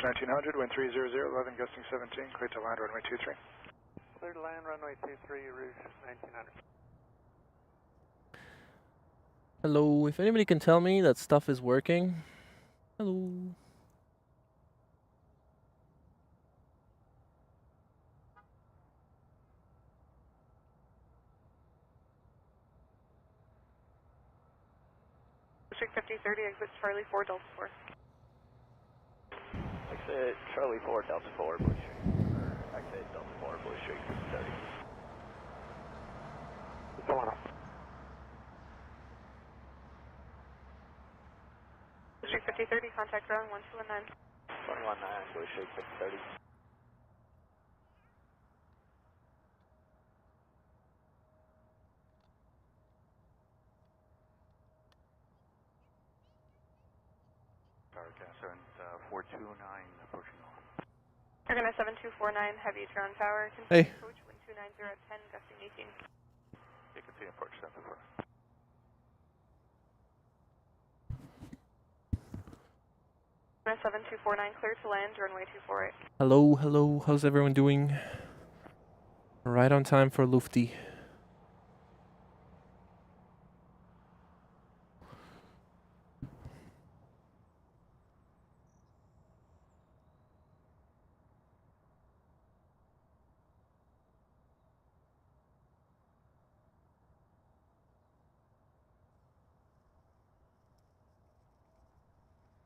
Rouge 1900, wind 300, 11, gusting 17, clear to land runway 23. Clear to land runway 23, Rouge 1900. Hello, if anybody can tell me that stuff is working. Hello. District 5030, exit Charlie 4, Delta 4. Exit Charlie 4, Delta 4, Blue Street. Exit Delta 4, Blue Street 30. Come on up. District 5030, contact ground 1219. 119, Blue Street 30. Power 429, approaching on. Argonaut 7249, heavy ground power. Hey. Approach wind 290 at 10, gusting 18. You can see approach 74. Argonaut 7249, clear to land, runway 248. Hello, hello. How's everyone doing? Right on time for Lufty.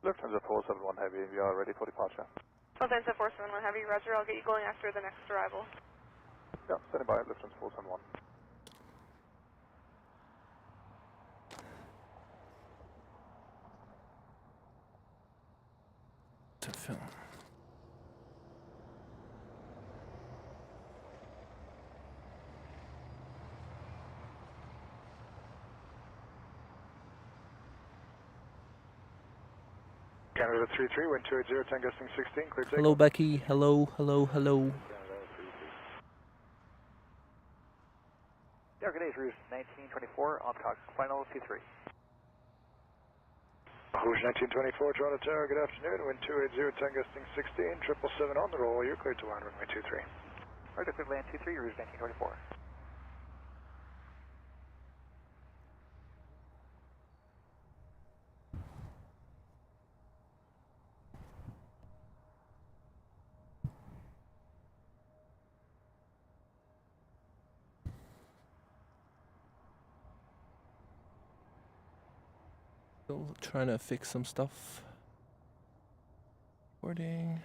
Lufthansa 471 Heavy, we are ready for departure. Lufthansa 471 heavy, roger, I'll get you going after the next arrival. Yeah, standing by, Lufthansa 471. To film. Canada 33, wind 280, 10 gusting 16, clear takeoff. Hello, Becky. Hello, hello, hello. Argonaut Rouge 1924, on talk final 23. Rouge 1924, Toronto Tower, good afternoon, wind 280, 10 gusting 16, 777 on the roll, you're clear to land runway 23. Right, clear to land 23, Rouge 1924. Still trying to fix some stuff. Recording.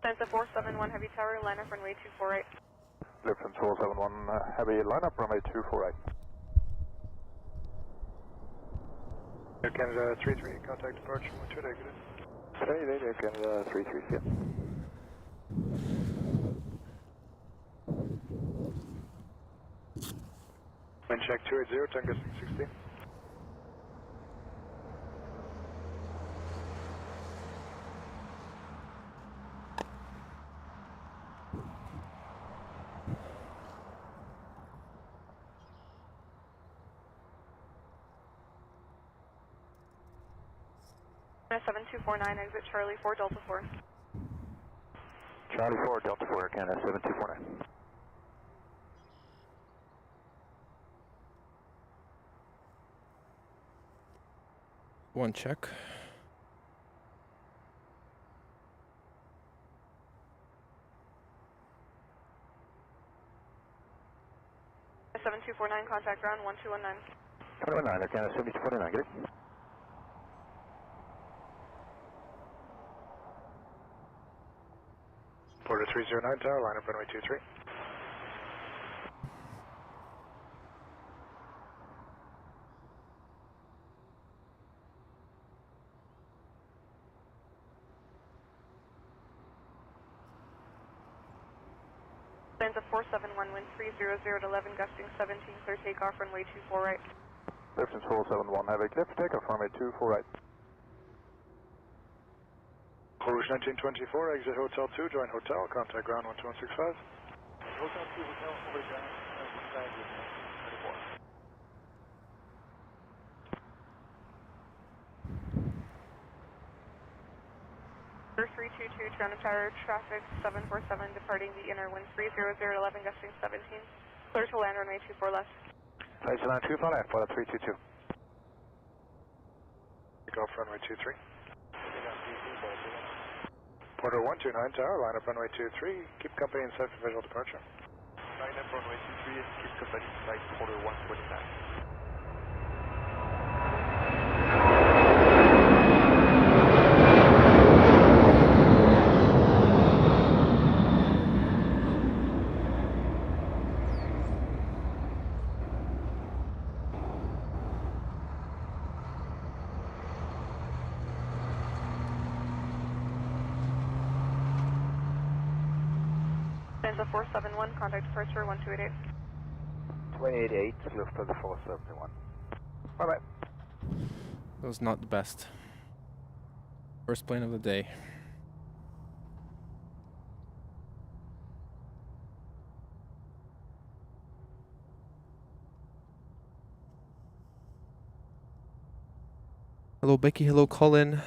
Lufthansa 471 heavy tower, line up runway 248. Lufthansa 471 Heavy, line up runway 248. Air Canada 33, contact departure, wind 2 negative. Sorry, Air Canada 33, yeah. Wind check 280, 10 gusting 16. Argonaut 7249, exit Charlie 4, Delta 4. Charlie 4, Delta 4, Canada 7249. One check. Argonaut 7249, contact ground 1219. 219, Air Canada 7249, get it? Porter 309 Tower, line up runway 23. Lufthansa 471, wind 300 at 11, gusting 17, clear takeoff, runway 248. Lufthansa 471 Heavy, clear for takeoff, runway 248. Rouge 1924, exit Hotel 2, join Hotel, contact ground 12165. Hotel 2, Hotel, over to ground 165, 34. 322, Toronto Tower, traffic 747 departing the inner wind 300 at 11, gusting 17. Clear to land runway 24 left. Place land 24 left, Pilot 322. Takeoff runway 23. Porter 129 Tower, line up runway 23. Keep company in sight for visual departure. Line up runway 23 and keep company in sight, Porter 129. Stanza 471, contact departure 1288. 288, Lufthansa 471. Bye-bye. That was not the best. First plane of the day. Hello Becky, hello Colin.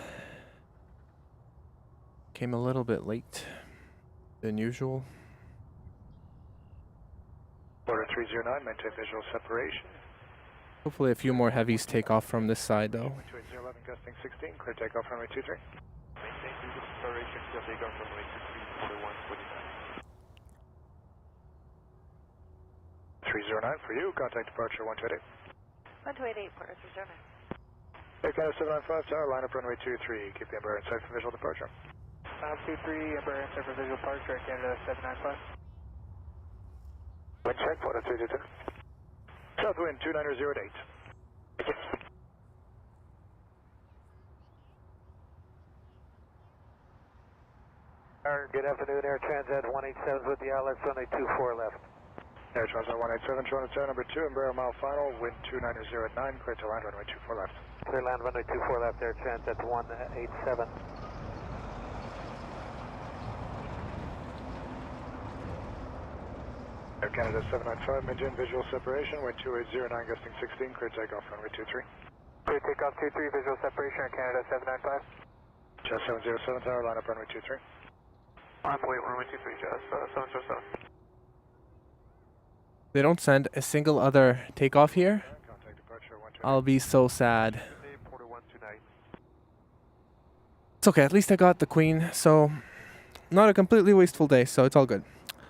Came a little bit late than usual. Porter 309, maintain visual separation. Hopefully a few more heavies take off from this side though. 28011, gusting 16, clear takeoff runway 23. Maintain visual separation, clear takeoff runway 23, Porter 129. 309 for you, contact departure 128. 1288, Porter 309. Air Canada 795 Tower, line up runway 23. Keep the Embraer in sight for visual departure. 23, Embraer in sight for visual departure, Air Canada 795. Wind check, Porter 322. South wind 290 at 8. Good afternoon, Air Transat 187 with the outlets, runway 24 left. Air Transat 187, Toronto Tower number 2, Embraer mile final, wind 290 at 9, clear to land runway 24 left. Clear land runway 24 left, Air Transat 187. Air Canada 795, maintain visual separation, wind 2809, gusting 16, clear takeoff runway 23. Clear takeoff 23, visual separation, Air Canada 795. Just 707 Tower, line up runway 23. Envoy runway 23, just 707. They don't send a single other takeoff here. Contact departure 128. I'll be so sad. Porter 129. It's okay, at least I got the Queen, so not a completely wasteful day, so it's all good.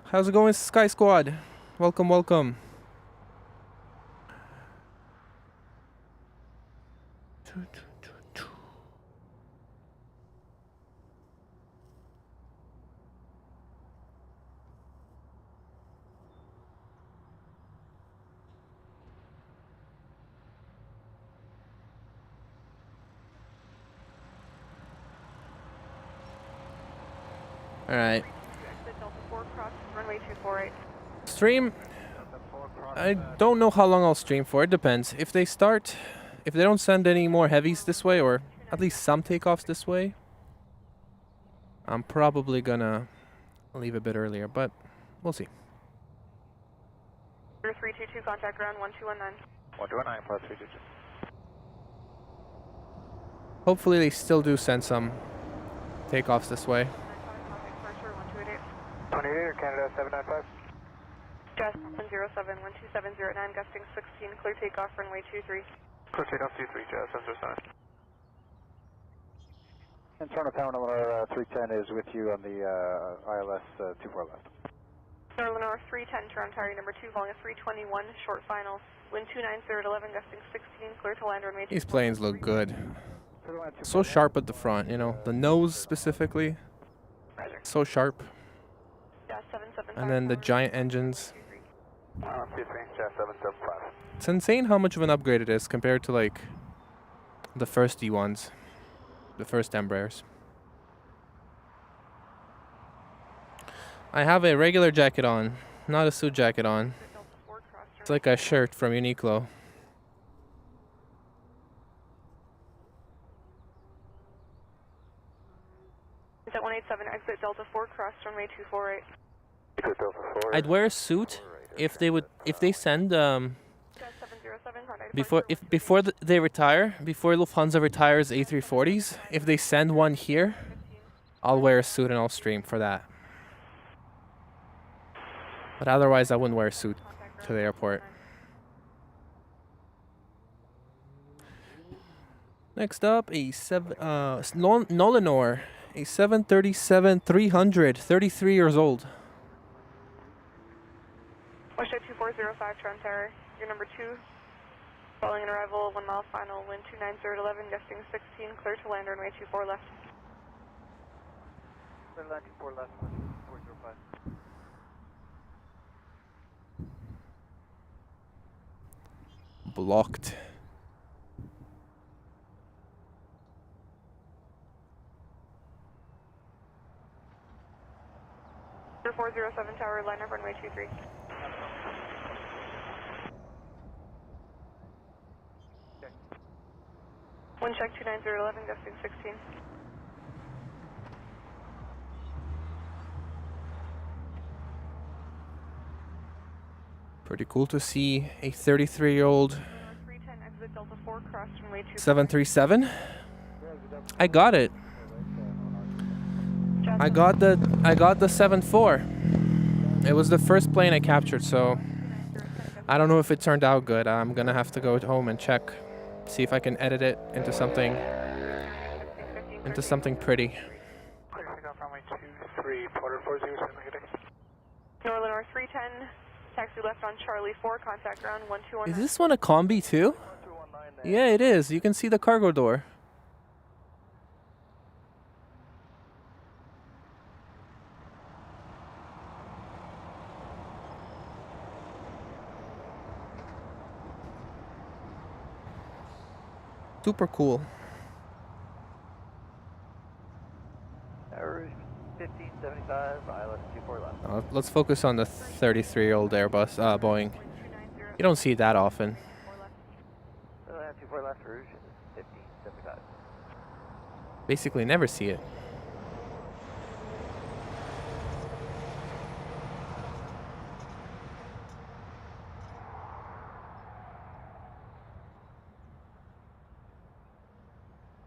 How's it going, Sky Squad? Welcome, welcome. All right. Exit Delta 4, cross runway 248. Stream. I don't know how long I'll stream for. It depends. If they don't send any more heavies this way, or at least some takeoffs this way, I'm probably gonna leave a bit earlier, but we'll see. 322, contact ground 1219. 129 plus 322. Hopefully they still do send some takeoffs this way. 28, Air Canada 795. Just 107, 12709, gusting 16, clear takeoff runway 23. Clear takeoff 23, just 707. And Toronto Tower number 310 is with you on the ILS 24 left. Lenore 310, Toronto Tower number 2, volume 321, short final, wind 290 at 11, gusting 16, clear to land runway 24. These planes look good. So sharp at the front, you know, the nose specifically, so sharp. And then the giant engines. 23, just 775. It's insane how much of an upgrade it is compared to like the first D1s, the first Embraers. I have a regular jacket on, not a suit jacket on. It's like a shirt from Uniqlo. Is at 187, exit Delta 4, cross runway 248. Exit Delta 4. I'd wear a suit if they send before they retire, before Lufthansa retires A340s, if they send one here, I'll wear a suit and I'll stream for that. But otherwise, I wouldn't wear a suit to the airport. Next up, a Nolanor, a 737-300, 33 years old. Wish 2405 Tron Tower, your number 2. Following an arrival, 1 mile final, wind 290-11, gusting 16, clear to land, runway 24 left. Clear to land 24 left, 405. Blocked. Your 407 Tower, line up runway 23. Wind check 290-11, gusting 16. Pretty cool to see a 33-year-old 310 exit Delta 4, cross runway 23. 737. I got it. I got the 7-4. It was the first plane I captured, so I don't know if it turned out good. I'm gonna have to go home and check, see if I can edit it into something pretty. Clear to go runway 23, Porter 407, negative. Northern 310, taxi left on Charlie 4, contact ground 1219. Is this one a combi too? Yeah, it is. You can see the cargo door. Super cool. Average 1575, ILS 24 left. Let's focus on the 33-year-old Airbus, Boeing. You don't see it that often. Clear to land 24 left, Rouge, 1575. Basically never see it.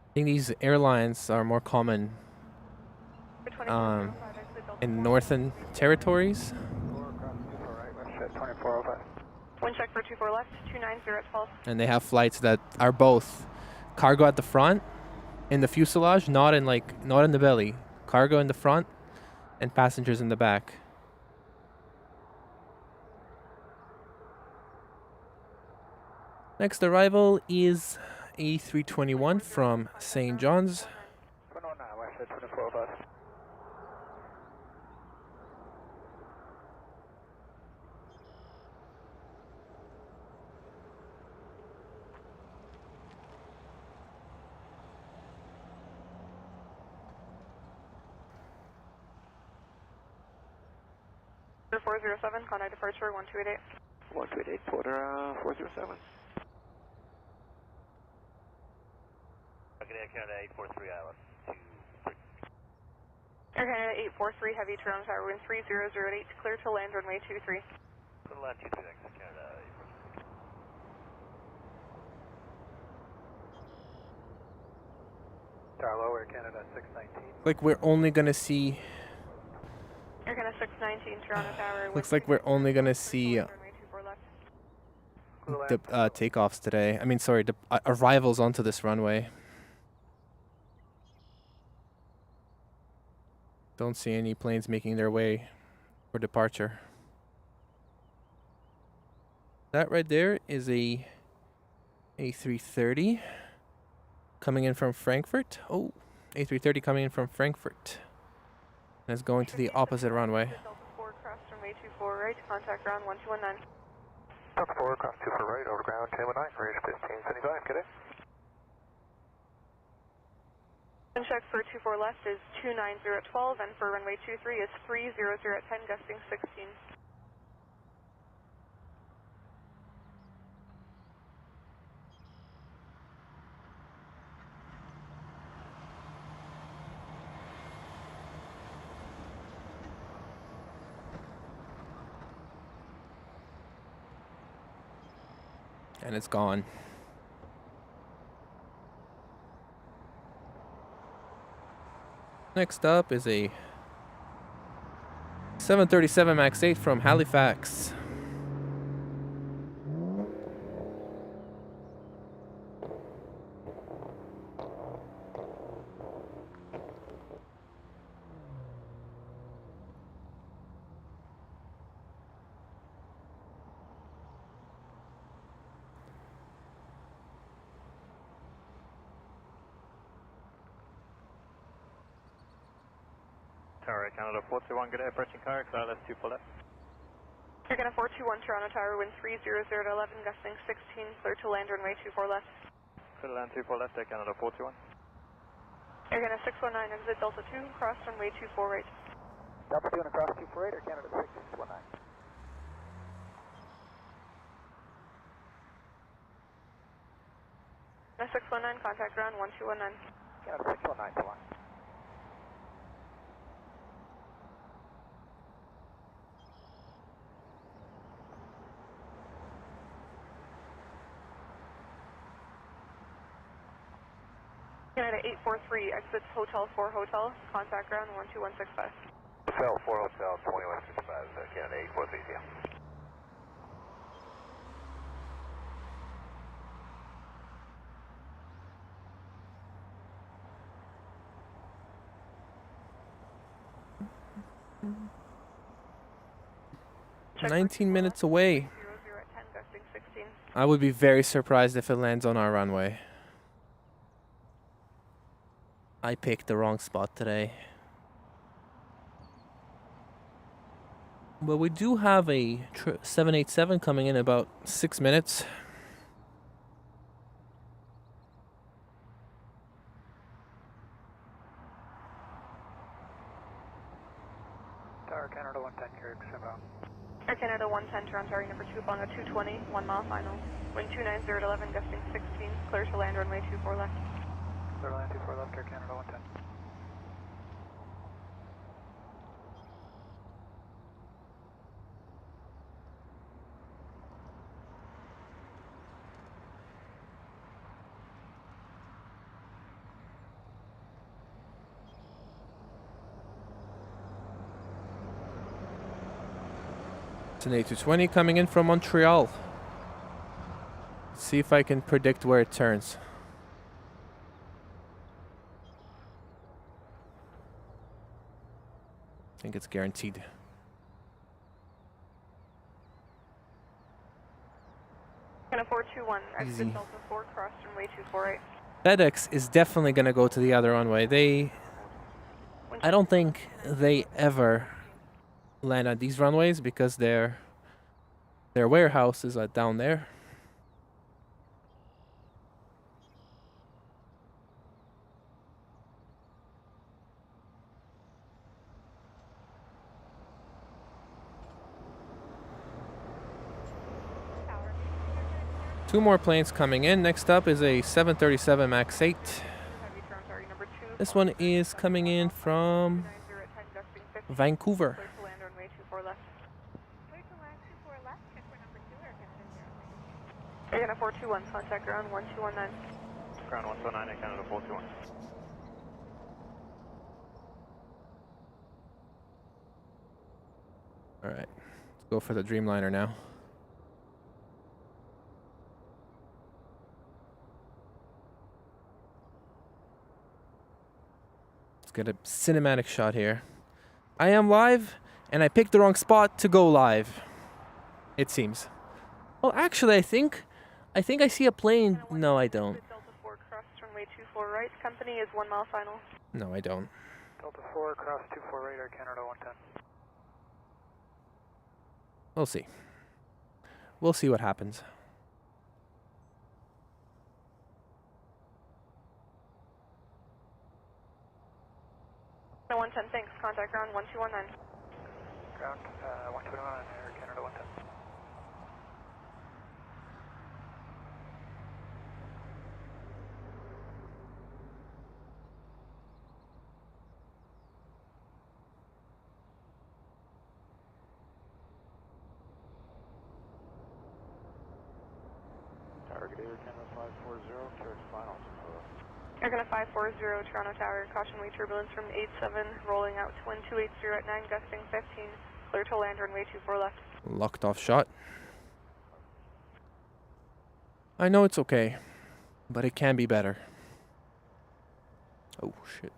I think these airlines are more common in northern territories. 2405. Wind check for 24 left, 290 at 12. And they have flights that are both cargo at the front, in the fuselage, not in the belly. Cargo in the front and passengers in the back. Next arrival is A321 from St. John's. 109, West 2405. Your 407, contact departure 1288. 1288, Porter 407. Okay, Canada 843, ILS 23. Air Canada 843, heavy Toronto Tower, wind 3008, clear to land runway 23. Clear to land 23, thanks, Canada 843. Tower low, Air Canada 619. Like we're only gonna see. Air Canada 619, Toronto Tower. Looks like we're only gonna see runway 24 left. the takeoffs today. I mean, sorry, the arrivals onto this runway. Don't see any planes making their way for departure. That right there is a A330 coming in from Frankfurt. Oh, A330 coming in from Frankfurt. And it's going to the opposite runway. Delta 4, cross runway 24 right, contact ground 1219. Delta 4, cross 24 right, over ground 1019, range 1575, get it? Wind check for 24 left is 290 at 12, and for runway 23 is 300 at 10, gusting 16. And it's gone. Next up is a 737 MAX 8 from Halifax. Tower Canada 421, good day, approaching car, ILS 24 left. You're going to 421 Toronto Tower, wind 300 to 11, gusting 16, clear to land runway 24 left. Clear to land 24 left, Air Canada 421. You're going to 619 exit Delta 2, cross runway 24 right. Delta 2 and across 248, Air Canada 619. Now 619, contact ground 1219. Canada 619, so on. Canada 843, exits Hotel 4 Hotel, contact ground 12165. Hotel 4 Hotel 2165, Canada 843, yeah. Check 19 minutes away. 00 at 10, gusting 16. I would be very surprised if it lands on our runway. I picked the wrong spot today. But we do have a 787 coming in about 6 minutes. Tower Canada 110, Carrick, inbound. Air Canada 110, Toronto Tower, number 2, following a 220, 1 mile final. Wind 290 to 11, gusting 16, clear to land runway 24 left. Clear to land 24 left, Air Canada 110. It's an A220 coming in from Montreal. See if I can predict where it turns. I think it's guaranteed. Canada 421, exit Easy. Delta 4, cross runway 248. FedEx is definitely going to go to the other runway. I don't think they ever land at these runways because their warehouse is down there. Two more planes coming in. Next up is a 737 MAX 8. Heavy Toronto Tower, number 2. This one is coming in from 290 at 10, gusting 15, Vancouver. clear to land runway 24 left. Clear to land 24 left, check for number 2, Air Canada 06. Air Canada 421, contact ground 1219. Ground 129, Air Canada 421. All right, let's go for the Dreamliner now. Let's get a cinematic shot here. I am live, and I picked the wrong spot to go live. It seems. Well, actually, I think I see a plane. No, I don't. Delta 4, cross runway 24 right. Company is 1 mile final. No, I don't. Delta 4, cross 248, Air Canada 110. We'll see. We'll see what happens. No 110, thanks. Contact ground 1219. Ground 129, Air Canada 110. Target Air Canada 540, carriage final. Aircraft 540 Toronto Tower, caution wing turbulence from 87, rolling out to 1280 at 9, gusting 15, clear to land runway 24 left. Locked off shot. I know it's okay, but it can be better. Oh shit.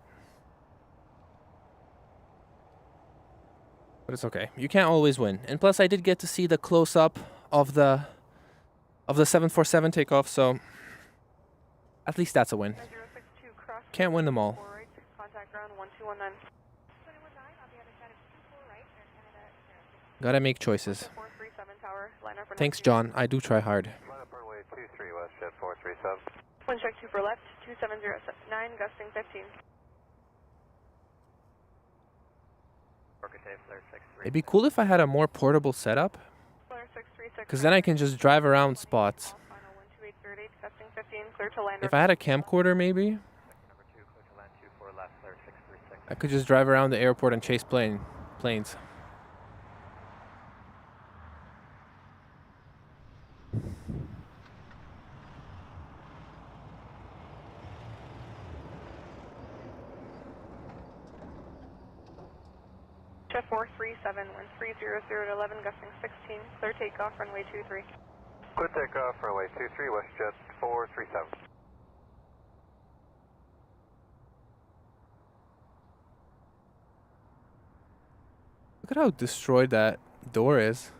But it's okay. You can't always win. And plus I did get to see the close up of the 747 takeoff, so at least that's a win. Can't win them all. Contact ground 1219. Gotta make choices. 437 tower, line up Thanks, John. I do try hard. Line up runway 23 West Jet 437. Wind check 2 for left, 27079, gusting 15. It'd be cool if I had a more portable setup, because then I can just drive around spots. If I had a camcorder, maybe I could just drive around the airport and chase planes. Jet 437, wind 300 to 11, gusting 16, clear takeoff, runway 23. Clear takeoff, runway 23 West Jet 437. Look at how destroyed that door is.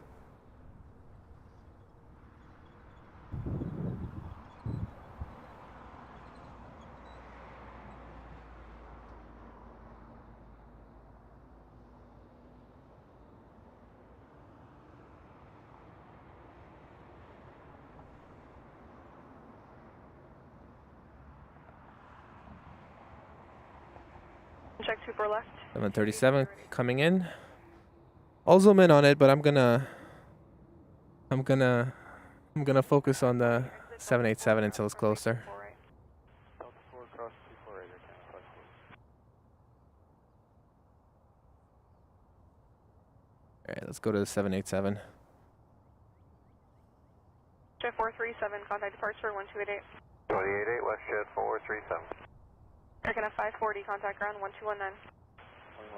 Check 2 for left. 737 coming in. I'll zoom in on it, but I'm gonna focus on the 787 until it's closer. Delta 4 cross 248, Alright, let's go to the 787. Jet 437, contact departure 1288. 288 West Jet 437. Aircraft 540, contact ground 1219.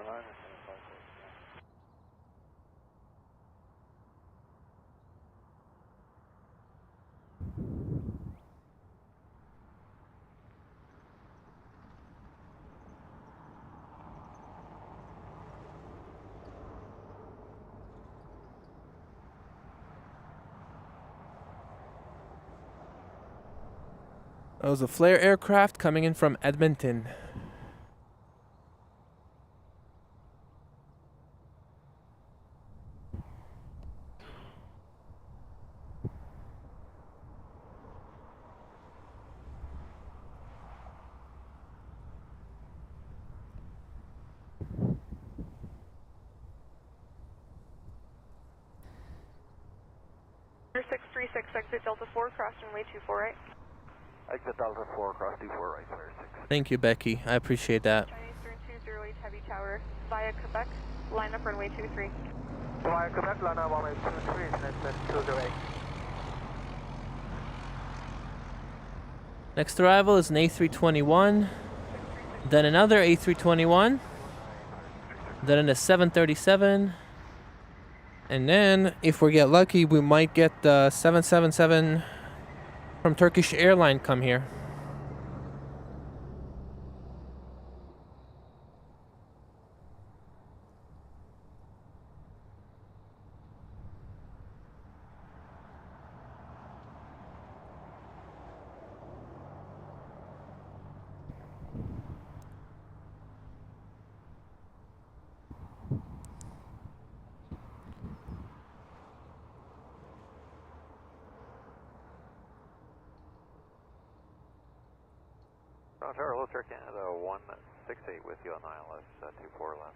119. That was a flare aircraft coming in from Edmonton. Air 636, exit Delta 4, cross runway 248. Exit Delta 4 cross 24 right, clear 6. Thank you, Becky. I appreciate that. Chinese Eastern 208 Heavy Tower, via Quebec, line up runway 23. Via Quebec, line up runway 23, next 208. Next arrival is an A321, then another A321, then a 737, and then, if we get lucky, we might get the 777 from Turkish Airline come here. Toronto, Hotel Canada 168 with you on ILS 24 left.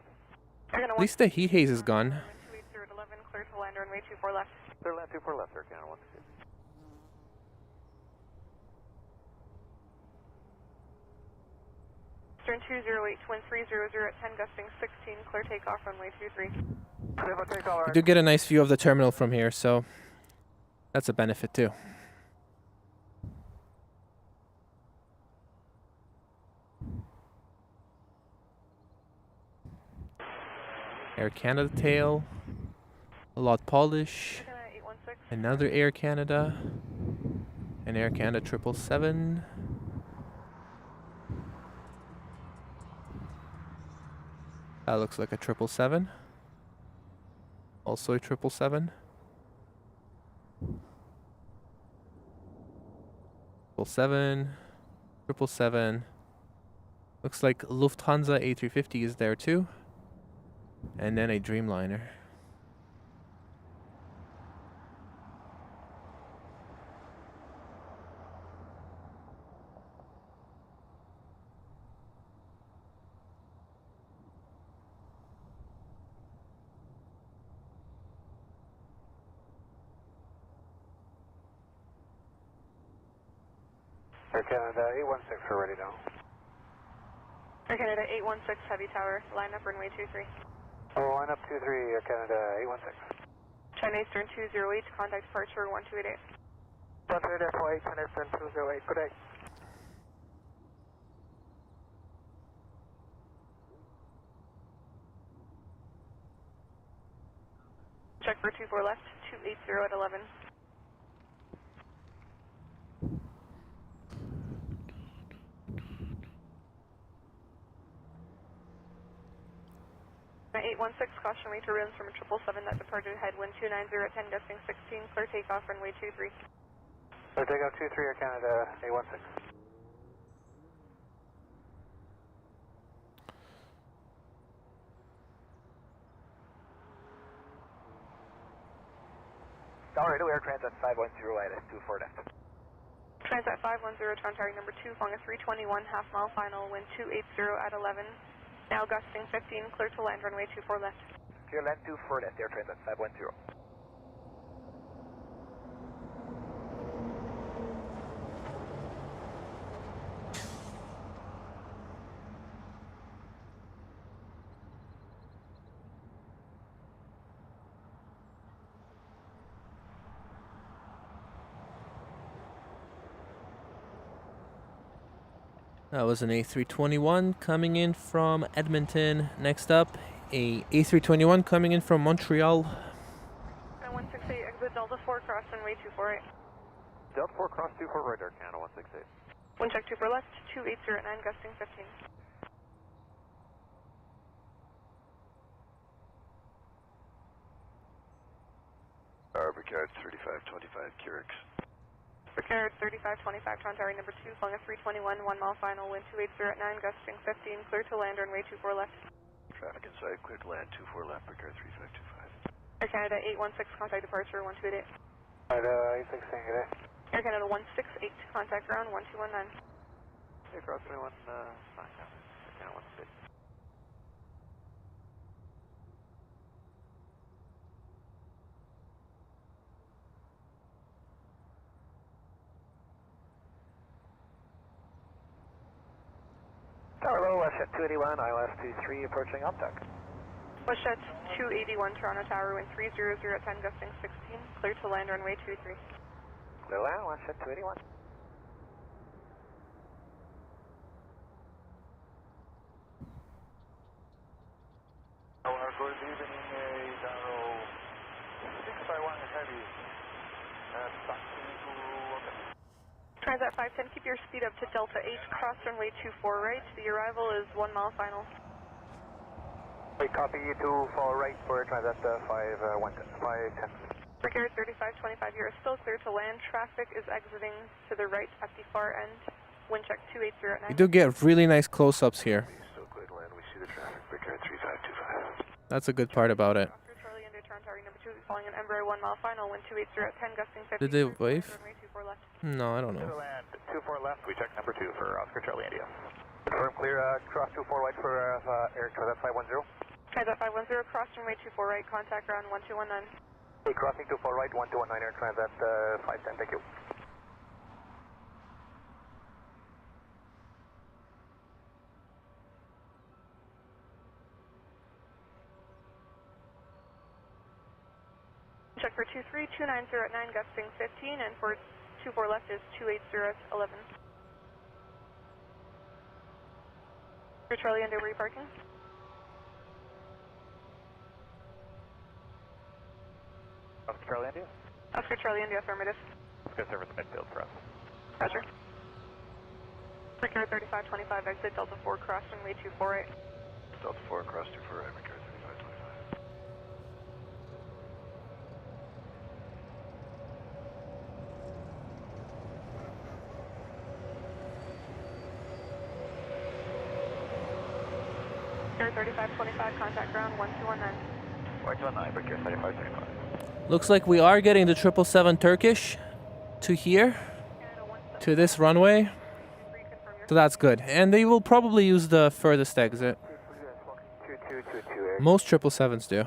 At least the heat haze is gone. 280 to 11, clear to land runway 24 left. Clear land 24 left, Air Canada 168. Eastern 208, twin 300 at 10, gusting 16, clear takeoff, runway 23. Clear for takeoff, You do get a nice view of the terminal from here, so that's a benefit too. Air Canada tail. A lot polish. Air Canada 816. Another Air Canada. An Air Canada 777. That looks like a 777. Also a 777. 777. 777. Looks like Lufthansa A350 is there too. And then a Dreamliner. Air Canada 816, we're ready now. Air Canada 816, Heavy Tower, line up runway 23. Oh, line up 23, Air Canada 816. China Eastern 208, contact departure 1288. 1288, China Eastern 208, good day. Check for 24 left, 280 at 11. 816, caution rate to runs from a 777 that departed headwind 290 at 10, gusting 16, clear takeoff runway 23. Clear takeoff 23, Air Canada 816. Alright, Air Transat 510 at 24 left. Transat 510, Toronto number 2, flying a 321, half mile final, wind 280 at 11. Now gusting 15, clear to land runway 24 left. Clear land 24 left, Air Transat 510. That was an A321 coming in from Edmonton. Next up, a A321 coming in from Montreal. 168, exit Delta 4, cross runway 248. Delta 4 cross 24 right, Air Canada 168. Wind check 24 left, 280 at 9, gusting 15. Ricard 3525 Curix. Ricard 3525, Toronto number 2, flying a 321, 1 mile final, wind 280 at 9, gusting 15, clear to land runway 24 left. Traffic inside, clear to land 24 left, Ricard 3525. Air Canada 816, contact departure 1288. Canada 816, good day. Air Canada 168, contact ground 1219. Hey, cross 21, fine, now. Air Canada 168. Tower low, WestJet 281, ILS 23, approaching Optec. WestJet 281, Toronto Tower, wind 300 at 10, gusting 16, clear to land runway 23. Clear land, WestJet 281. Good evening, Daro 651 Heavy. Taxi to Transat 510, keep your speed up to Delta 8, cross runway 24 right. The arrival is 1 mile final. We copy you to fall right for Transat 510. Ricard 3525, you're still clear to land. Traffic is exiting to the right at the far end. Wind check 280 at 9. You do get really nice close-ups here. Still clear to land, we see the traffic, Ricard 3525. That's a good part about it. Oscar Charlie under Toronto number 2, following an Embraer 1 mile final, wind 280 at 10, gusting 15. Did they wave? Runway 24 left. No, I don't Clear know. land 24 left, we check number 2 for Oscar Charlie India. Confirm clear, cross 24 right for Air Transat 510. Transat 510, cross runway 24 right, contact ground 1219. Hey, crossing 24 right, 1219 Air Transat 510, thank you. Check for 23, 290 at 9, gusting 15, and for 24 left is 280 at 11. For Charlie under, where are you parking? Charlie India. Oscar Charlie India, affirmative. Let's go service midfield for us. Roger. Mercury 3525, exit Delta 4, cross runway 248. Delta 4 cross 248, Mercury 3525. Mercury 3525, contact ground 1219. 1219, Mercury 3525. Looks like we are getting the 777 Turkish to here, to this runway. So that's good. And they will probably use the furthest exit. 2222. Most 777s do.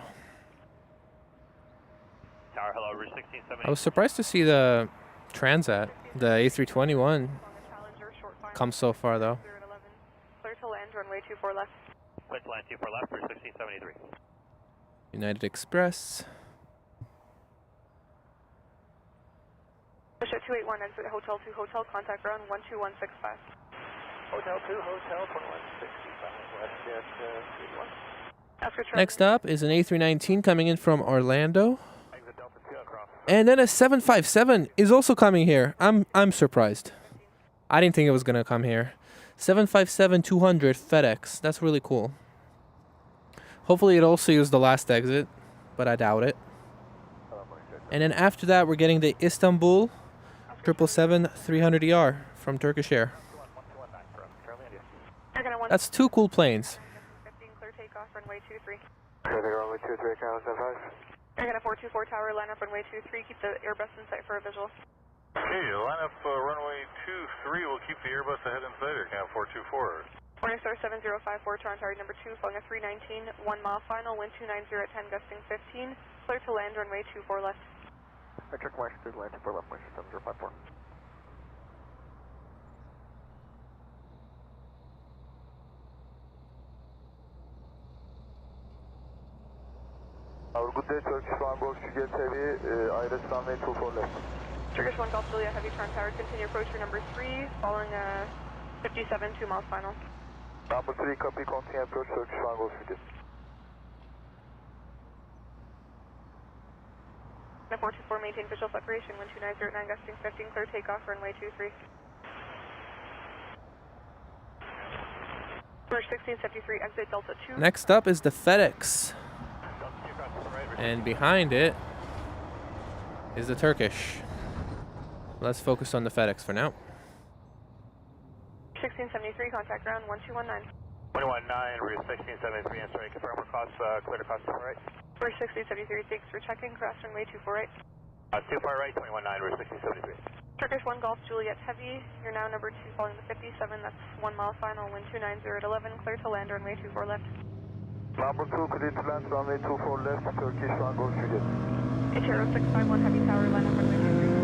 Tower, hello, Route 1670. I was surprised to see the Transat, the A321, come so far though. Clear to land, runway 24 left. Clear to land 24 left, Route 1673. United Express. Push at 281, exit Hotel 2 Hotel, contact ground 12165. Hotel 2, Hotel 2165, WestJet 31. Next up is an A319 coming in from Orlando. Exit Delta 2 across. And then a 757 is also coming here. I'm surprised. I didn't think it was gonna come here. 757-200 FedEx. That's really cool. Hopefully it also used the last exit, but I doubt it. And then after that we're getting the Istanbul 777-300ER from Turkish Air. That's two cool planes. Clear takeoff, runway 23. Clear runway 23, count 75. Airgun 424 tower, line up runway 23, keep the Airbus in sight for a visual. Okay, line up runway 23, we'll keep the Airbus ahead and inside here, count 424. Morning Star 7054, Toronto target number 2, flying a 319, 1 mile final, wind 290 at 10, gusting 15, clear to land, runway 24 left. I check mark, clear to land 24 left, Marshall 7054. Good day, Turkish One Golf Juliet Heavy, Iris runway 24 left. Turkish 1 Golf Juliet Heavy, Toronto tower, continue approach for number 3, following a 57, 2 miles final. Number 3, copy, continue approach, Turkish One Golf Juliet. 424, maintain visual separation, wind 290 at 9, gusting 15, clear takeoff, runway 23. Bridge 1673, exit Delta 2. Next up is the FedEx. And behind it is the Turkish. Let's focus on the FedEx for now. 1673, contact ground 1219. 219, Route 1673, answering, confirm we're clear to cross 248. Bridge 1673, thanks for checking, cross runway 248. 2 far right, 219, Route 1673. Turkish 1 Golf Juliet Heavy, you're now number 2 following the 57, that's 1 mile final, wind 290 at 11, clear to land, runway 24 left. Number 2, clear to land, runway 24 left, Turkish One Golf Juliet. Atero 651 Heavy Tower, line up runway 23.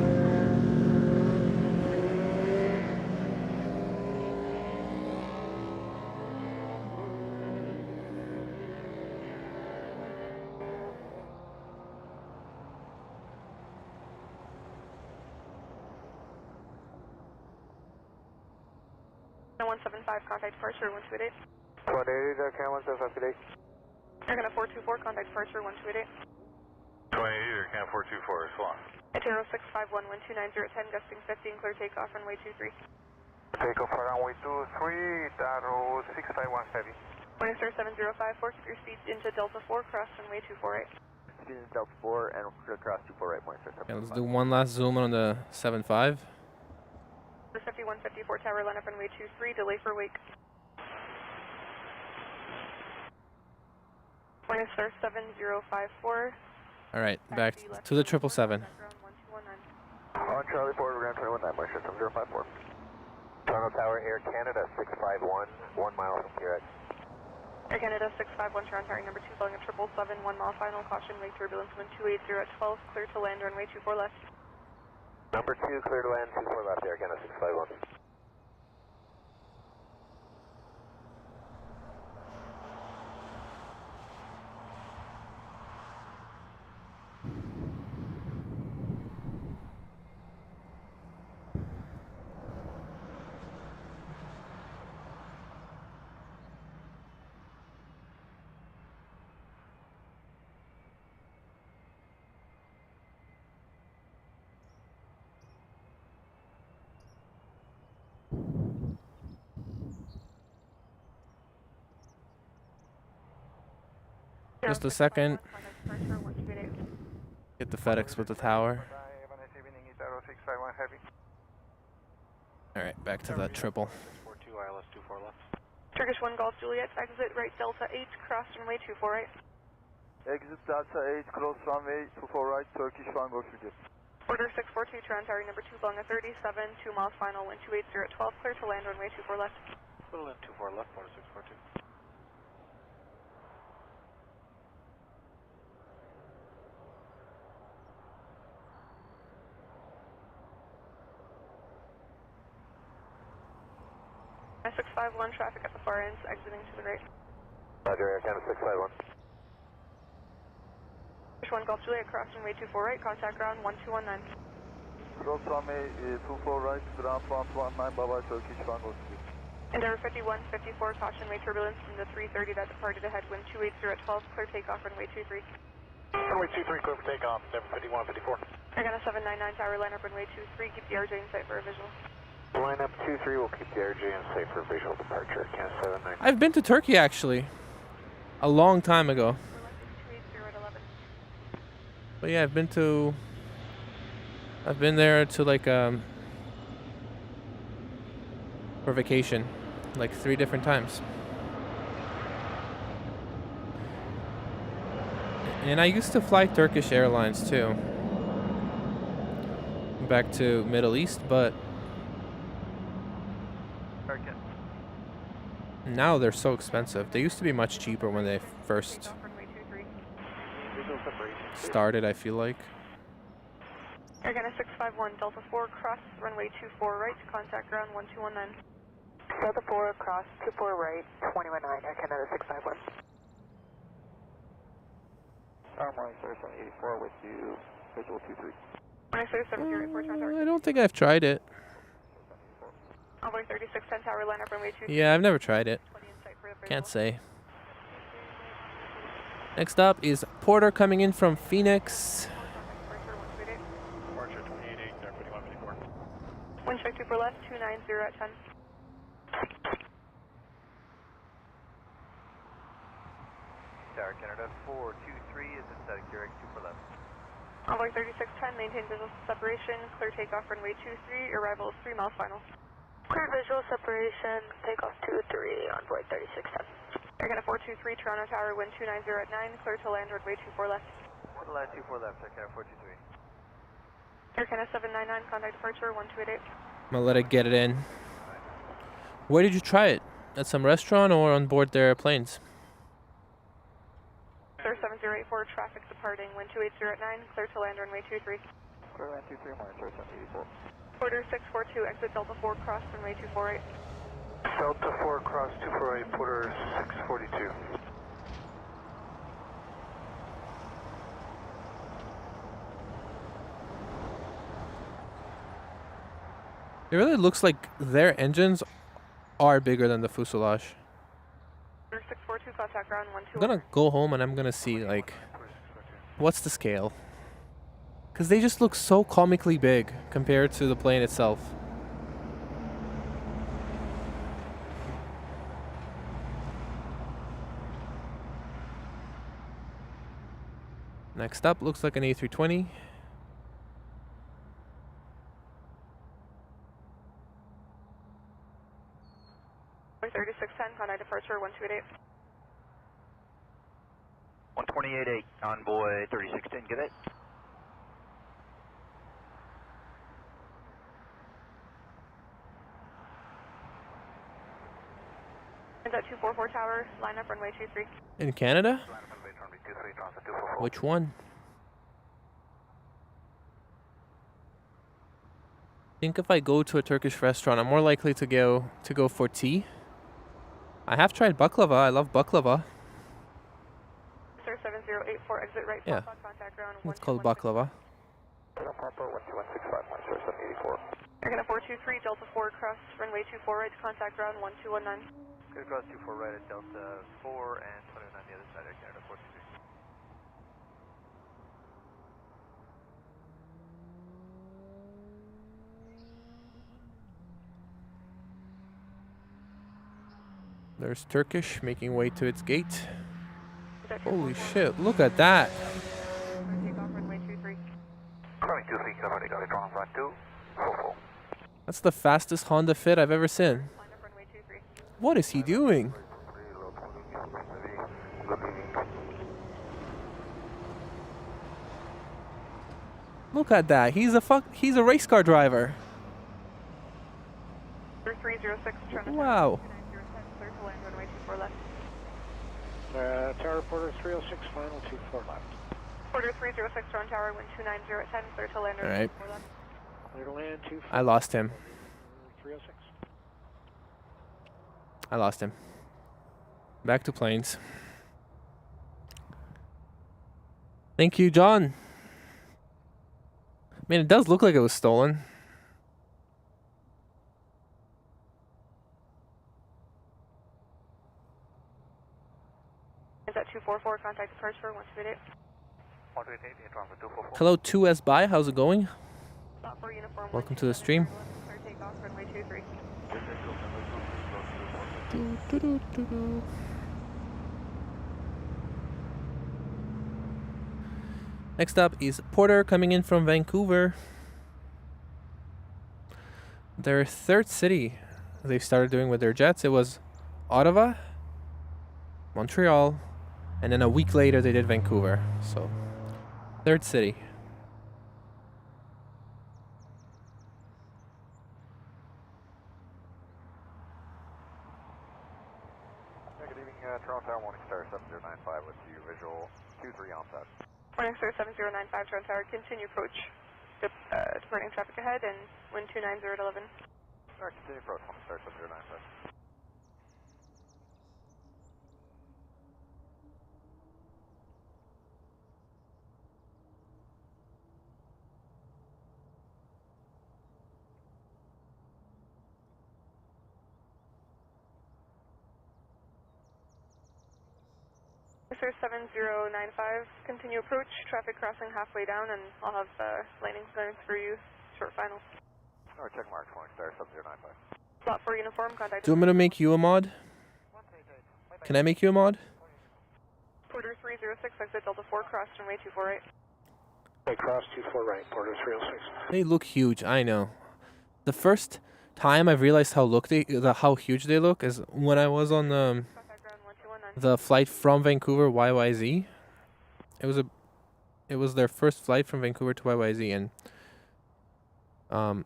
No 175, contact departure 128. 180, count 175 today. You're gonna 424, contact departure 128. 28, count 424, it's long. Atero 651, wind 290 at 10, gusting 15, clear takeoff, runway 23. Takeoff for runway 23, Daro 651 heavy. Morning Star 7054, keep your speed into Delta 4, cross runway 248. Speed is Delta 4 and we're cross 24 right, Morning Star 7. Okay, let's do one last zoom on the 75. 5154 tower, line up runway 23, delay for wake. Morning Star 7054. Alright, back to the 777. On Charlie 4, we're going 219, Marshall 7054. Toronto Tower, Air Canada 651, 1 mile from Quebec. Air Canada 651, Toronto target number 2, following a 777, 1 mile final, caution, wake turbulence, wind 280 at 12, clear to land, runway 24 left. Number 2, clear to land, 24 left, Air Canada 651. Just a second. Get the FedEx with the tower. Alright, back to that triple. 42 ILS 24 left. Turkish 1 Golf Juliet, exit right Delta 8, cross runway 24 right. Exit Delta 8, cross runway 24 right, Turkish 1 Golf Juliet. Order 642, Toronto Tower number 2, Bunga 37, 2 miles final, wind 280 at 12, clear to land runway 24 left. Little in 24 left, order 642. I-651, traffic at the far ends, exiting to the right. Roger, Air Canada 651. Turkish 1 Golf Juliet, cross runway 24 right, contact ground 1219. Cross runway 24 right, ground 1219, bye-bye, Turkish 1 Golf Juliet. Endeavour 51, 54, caution way turbulence from the 330 that departed ahead, wind 280 at 12, clear takeoff runway 23. Runway 23, clear for takeoff, Endeavour 51, 54. Airgun 799, tower line up runway 23, keep the RJ in sight for a visual. Line up 23 will keep the RJ in sight for visual departure, Canada 79. I've been to Turkey actually. A long time ago. But yeah, I've been there to like for vacation like 3 different times. And I used to fly Turkish Airlines too. Back to Middle East, but now they're so expensive. They used to be much cheaper when they first started, I feel like. Airgun 651, Delta 4, cross runway 24 right, contact ground 1219. Delta 4, cross 24 right, 219, Air Canada 651. Armory 3784 with you, visual 23. I don't think I've tried it. Envoy 3610, tower line up runway 23. Yeah, I've never tried it. Can't say. Next up is Porter coming in from Phoenix. Departure 28, there, 51, 54. Wind check 24 left, 290 at 10. Tower Canada 423 is in static direct 24 left. Envoy 3610, maintain visual separation, clear takeoff runway 23, arrival is 3 miles final. Clear visual separation, takeoff 23, Envoy 3610. Airgun 423, Toronto Tower, wind 290 at 9, clear to land runway 24 left. One line 24 left, Air Canada 423. Airgun 799, contact departure 1288. I'm gonna let it get it in. Where did you try it? At some restaurant or on board their planes? Sir 7084, traffic departing, wind 280 at 9, clear to land runway 23. Clear land 23, monitor 784. Order 642, exit Delta 4, cross runway 248. Delta 4, cross 248, Porter 642. It really looks like their engines are bigger than the fuselage. Order 642, contact ground 12. I'm gonna go home and I'm gonna see like what's the scale. Because they just look so comically big compared to the plane itself. Next up looks like an A320. Order 3610, contact departure 1288. 128.8, Envoy 3610, get it? Is that 244 tower, line up runway 23. In Canada? Which one? I think if I go to a Turkish restaurant, I'm more likely to go for tea. I have tried baklava. I love baklava. Sir 7084, exit right. Yeah, contact ground it's called baklava. You're gonna 423, Delta 4, cross runway 24 right, contact ground 1219. Good cross 24 right at Delta 4 and 29 the other side, Air Canada 423. There's Turkish making way to its gate. Is Holy shit, look at that. Takeoff runway 23. Runway 23, cover takeoff, Toronto front 2, full. That's the fastest Honda Fit I've ever seen. Line up runway 23. What is he doing? Look at that. He's a race car driver. 306, Toronto. Wow. 29010, clear to land runway 24 left. Tower Porter 306, final 24 left. Porter 306, Toronto Tower, wind 290 at 10, clear to land runway Alright. 24 left. Clear to land 24. I lost him. 306. I lost him. Back to planes. Thank you, John. I mean, it does look like it was stolen. Is that 244, contact departure for 128. 128, Toronto 244. Hello, 2S by. How's it going? Stop for uniform. Welcome to the stream. Clear takeoff, runway 23. Next up is Porter coming in from Vancouver. Their third city they started doing with their jets. It was Ottawa, Montreal, and then a week later they did Vancouver. So, third city. Good evening, Toronto Tower, Morning Star 7095 with you, visual 23 on set. Morning Star 7095, Toronto Tower, continue approach. Departing traffic ahead and wind 290 at 11. Alright, continue approach, Morning Star 7095. Sir 7095, continue approach, traffic crossing halfway down, and I'll have landing zones for you, short final. Alright, check marks, Morning Star 7095. Slot for uniform, contact. Do you want me to make you a mod? Can I make you a mod? Porter 306, exit Delta 4, cross runway 24 right. Okay, cross 24 right, Porter 306. They look huge, I know. The first time I've realized how huge they look is when I was on Contact ground 1219. the flight from Vancouver YYZ. It was their first flight from Vancouver to YYZ, and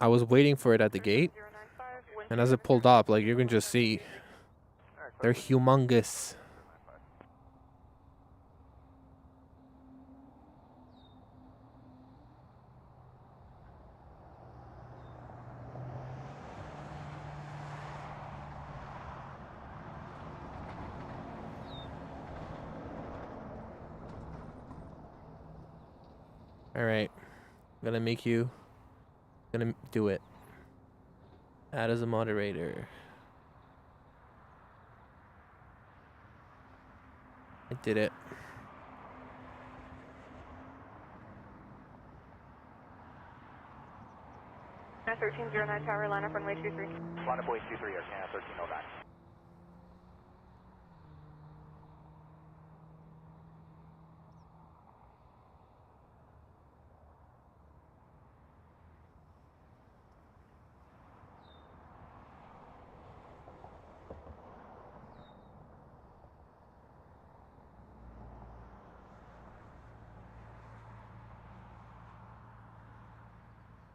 I was waiting for it at the gate, 095, wind and as it pulled up, like you can just see, they're humongous. Alright, gonna do it. Add as a moderator. I did it. Air 1309 Tower, line up runway 23. Line up way 23, Air Canada 1309.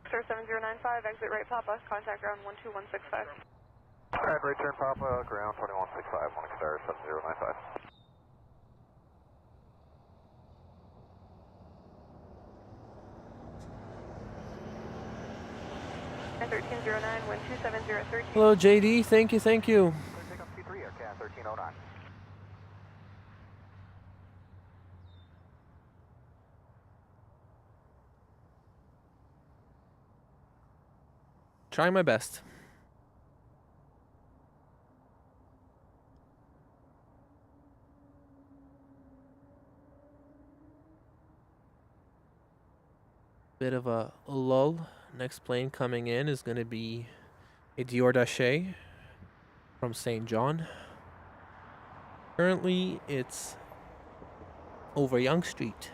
Sir 7095, exit right Papa, contact ground 12165. Alright, right turn Papa, ground 2165, Morning Star 7095. Air 1309, wind 270 at 13. Hello, JD. Thank you. Clear takeoff T3, Air Canada 1309. Trying my best. Bit of a lull. Next plane coming in is going to be a Dior Daché from St. John. Currently, it's over Yonge Street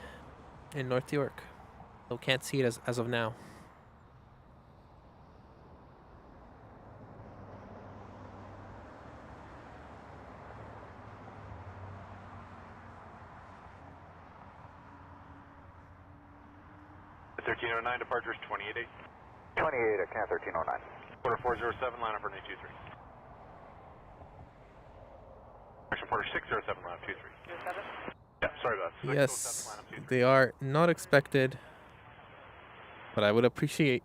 in North York. So can't see it as of now. The 1309 departures 28-8. 28 at Can 1309. Quarter 407, line up for 823. Action Porter 607, line up 23. Yeah, sorry about that. Yes, they are not expected, but I would appreciate.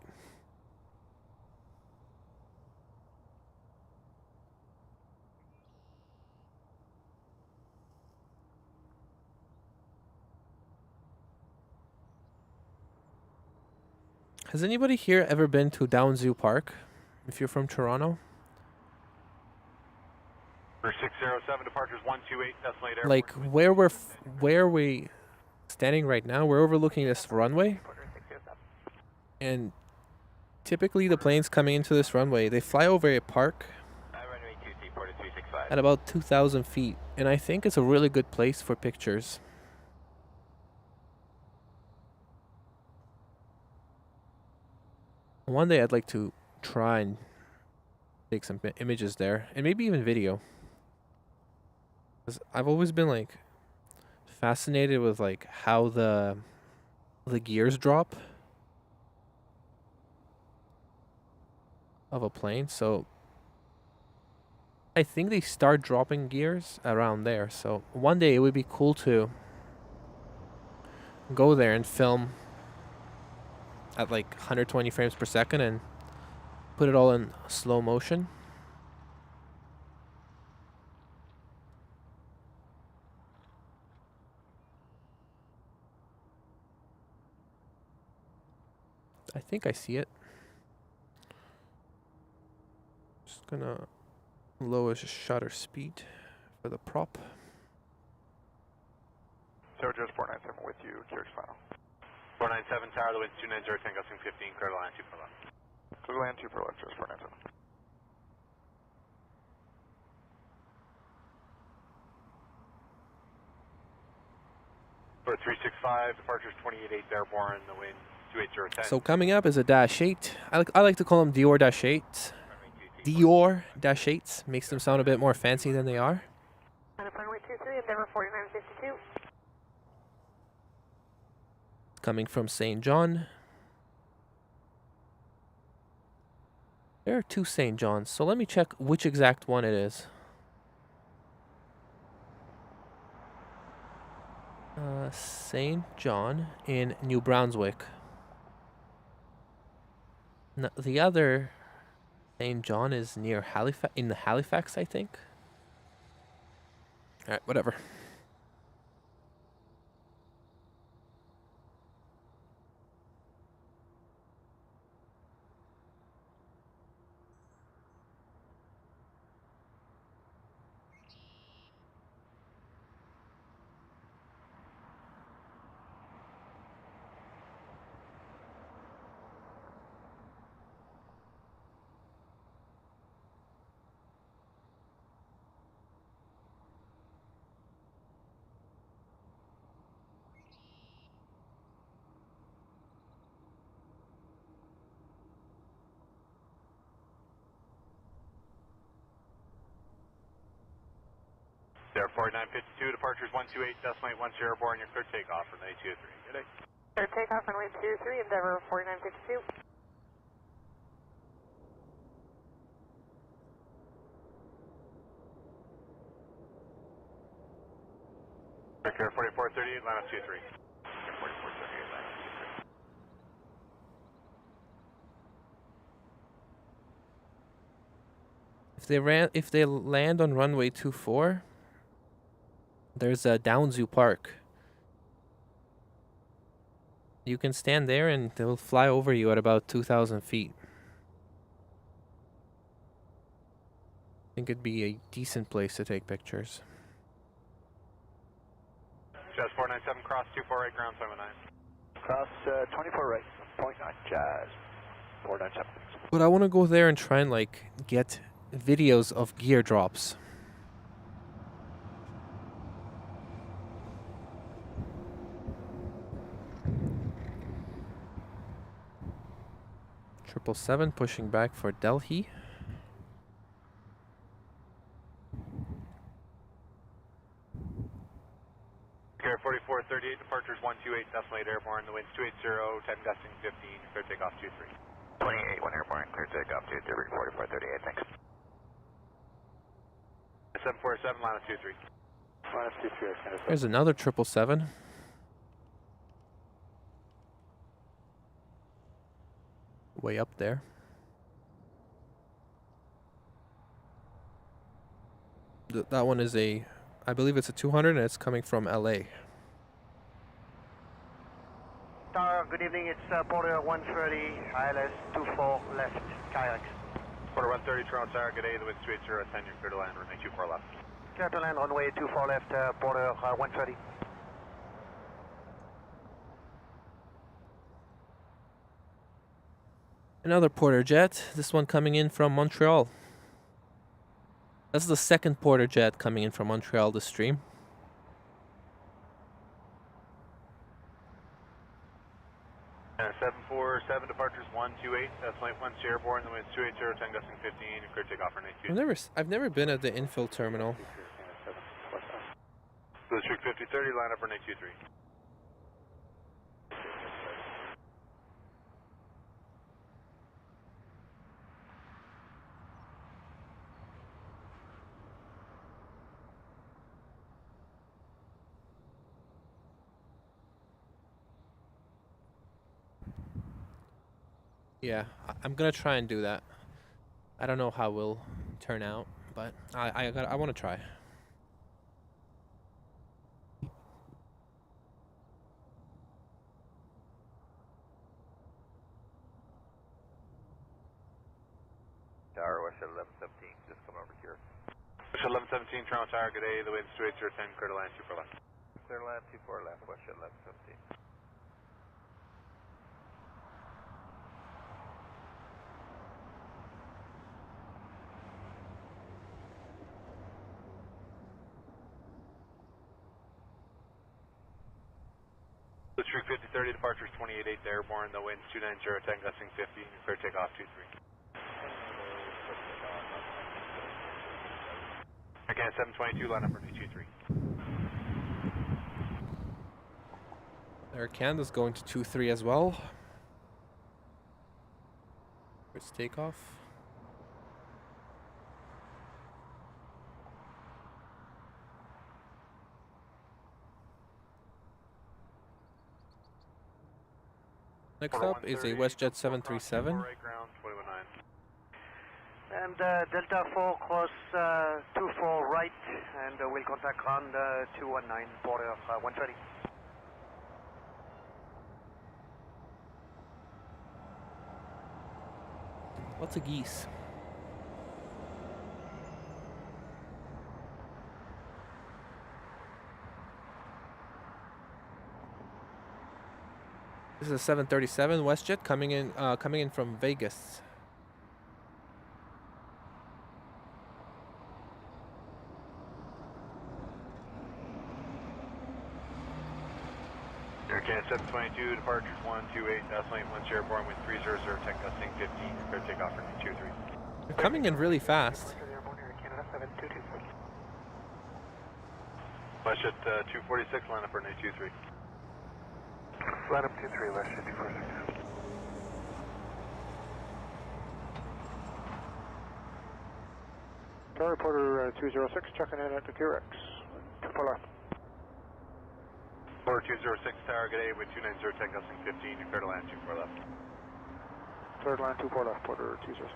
Has anybody here ever been to Downsview Park? If you're from Toronto? For 607, departures 128, decimal 8 airport. Like where we standing right now, we're overlooking this runway. And typically the planes coming into this runway, they fly over a park at about 2,000 feet. And I think it's a really good place for pictures. One day I'd like to try and take some images there, and maybe even video. 'Cause I've always been like fascinated with like how the gears drop of a plane. So I think they start dropping gears around there. So one day it would be cool to go there and film at like 120 frames per second and put it all in slow motion. I think I see it. Just gonna lower shutter speed for the prop. So just 497 with you, Kyrgyz final. 497, tower, the wind's 290, 10 gusting 15, clear to land 2 for left. Clear to land 2 for left, just 497. For 365, departures 28-8, airborne, the wind 28010. So coming up is a -8. I like to call them Dior -8s. Dior -8s makes them sound a bit more fancy than they are. Runway 23, Endeavour 4952. Coming from St. John. There are 2 St. Johns, so let me check which exact one it is. St. John in New Brunswick. No, the other St. John is near Halifax, in the Halifax, I think. Alright, whatever. Air 4952, departures 128, decimal 810, airborne, you're clear takeoff for 9203. Good day. Clear takeoff, runway 23, Endeavour 4952. Air 4438, line up 23. Air 4438, line up 23. If they land on runway 24, there's a Downsview Park. You can stand there and they'll fly over you at about 2,000 feet. I think it'd be a decent place to take pictures. Jazz 497, cross 248, ground 79. Cross 24 right, 0.9, Jazz 497. But I want to go there and try and like get videos of gear drops. 777 pushing back for Delhi. Air 4438, departures 128, decimal 8 airborne, the wind's 280, 10 gusting 15, clear takeoff 23. 28, 1 airborne, clear takeoff 23, 4438, thanks. 747, line of 23. Line of 23, There's another 777. Way up there. That one is a, I believe it's a 200 and it's coming from LA. Tower, good evening, it's Porter 130, ILS 24 left, Kayak. Porter 130, Toronto Tower, good day, the wind's 280, 10, you're clear to land, runway 24 left. Clear to land, runway 24 left, Porter 130. Another Porter jet, this one coming in from Montreal. That's the second Porter jet coming in from Montreal this stream. And 747, departures 128, decimal 8, 1 airborne, the wind's 280, 10 gusting 15, and clear takeoff runway 23. I've never been at the infill terminal. District 5030, line up runway 23. Yeah, I'm gonna try and do that. I don't know how it will turn out, but I want to try. Tower, West 1117, just come over here. West 1117, Toronto Tower, good day, the wind's 280, 10, clear to land 24 left. Clear land 24 left, West 1117. District 5030, departures 288 airborne, the wind's 290, 10 gusting 50, and clear takeoff 23. Again, 722, line up runway 23. Air Canada's going to 23 as well. First takeoff. Next up is a WestJet 737. Right ground, 219. And Delta 4 cross 24 right, and we'll contact ground 219, Porter 130. Lots of geese. This is a 737 WestJet coming in from Vegas. Air Canada 722, departures 128, decimal 1 airborne, wind 300, 10 gusting 15, clear takeoff runway 23. They're coming in really fast. WestJet 246, line up runway 23. Line up 23, WestJet 246. Tower Porter 206, checking in at the QX. 24 left. Porter 206, tower, good day, wind 290, 10 gusting 15, and clear to land 24 left. Third line 24 left, Porter 206.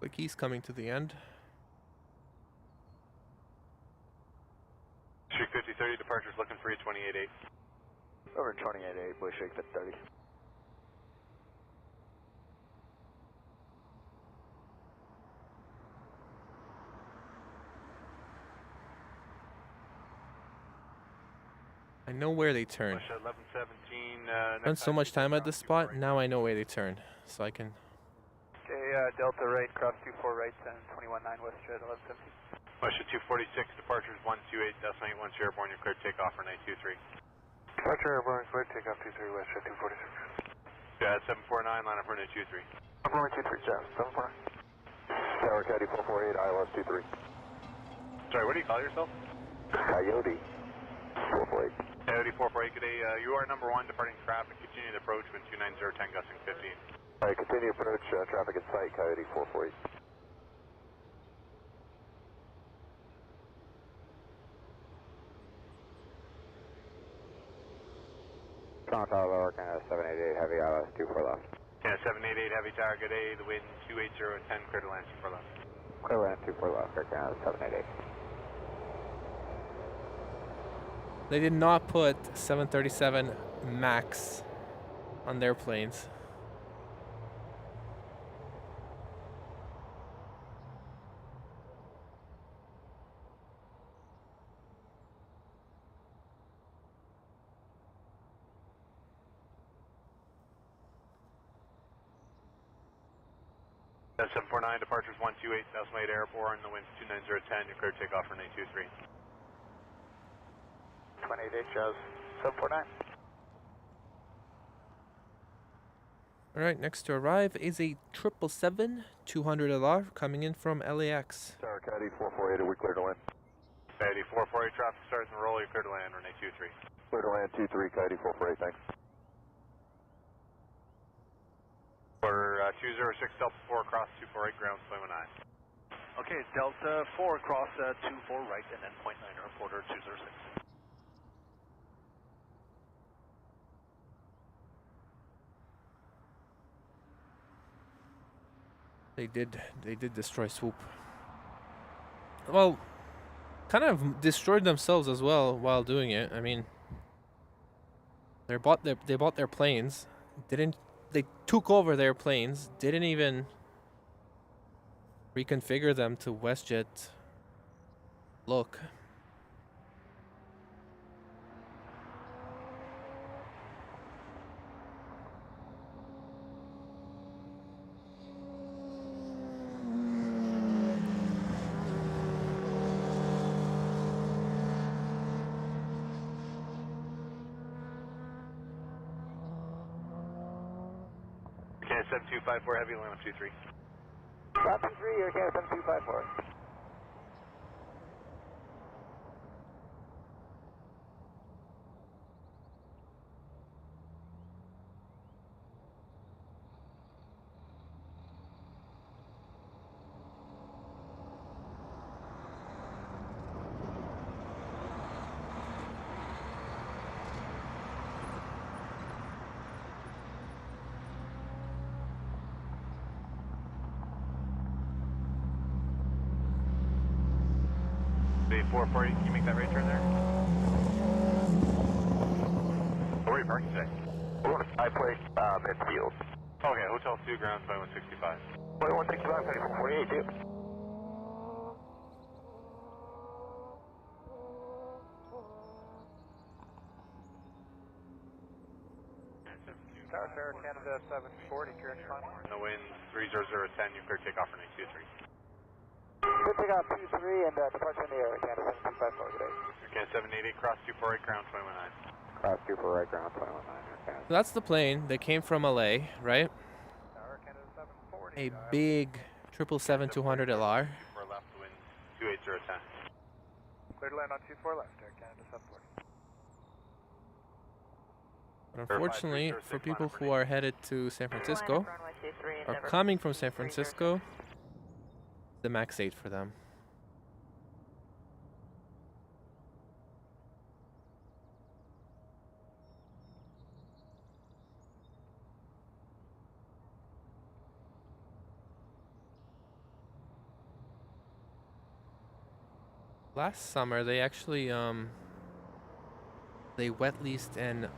The key's coming to the end. District 5030, departures looking for you, 28.8. Over 28.8, Bush 830. I know where they turn. WestJet 1117. Spent so much time at this spot, now I know where they turn, so I can. Okay, Delta right, cross 24 right, and 21.9 WestJet 1117. Westjet 246, departures 128, destinate 1 airborne, you're cleared takeoff for 923. Departure airborne, cleared takeoff 23, Westjet 246. Yeah, 749, line up for 923. Runway 23, Jeff, 749. Tower Coyote 448, ILS 23. Sorry, what do you call yourself? Coyote 448. Coyote 448, good day. You are number 1, departing traffic, continue the approach, wind 290, 10 gusting 15. Alright, continue approach, traffic in sight, Coyote 448. Tower Lower Canada 788 Heavy ILS 24 left. Yeah, 788 Heavy Tower, good day. The wind 280 10, clear to land 24 left. Clear land 24 left, Air Canada 788. They did not put 737 MAX on their planes. That's 749, departures 128, destinate airborne, the wind 290, 10, you're cleared takeoff for 923. 28 Jazz 749. Alright, next to arrive is a 777-200LR coming in from LAX. Tower Coyote 448, are we clear to land? Coyote 448, traffic starts and roll, you're clear to land, runway 23. Clear to land 23, Coyote 448, thanks. For 206, Delta 4 across 248, ground, swim 9. Okay, Delta 4 across 24 right and then .9 reporter 206. They did destroy swoop. Well, kind of destroyed themselves as well while doing it. I mean, they bought their planes, they took over their planes, didn't even reconfigure them to WestJet look. Okay, 7254, heavy line up 23. Drop 23, Air Canada 7254. Bay 440, can you make that right turn there? Where are you parking today? I place midfield. Okay, Hotel 2, ground 2165. 2165, Coyote 448, too. Tower Air Canada 740, current final. The wind 300, 10, you clear takeoff for 923. Good takeoff 23 and departure in the air, Canada 7254 today. Okay, 788, cross 248, ground 219. Class 2 for right ground 219, Canada. So that's the plane. They came from LA, right? Tower Canada 740. A big 777-200 LR. 24 left, the wind 280, 10. Clear to land on 24 left, Air Canada 740. But unfortunately, for people who are headed to San Francisco, or coming from San Francisco, the MAX 8 for them. Last summer, they actually they wet leased an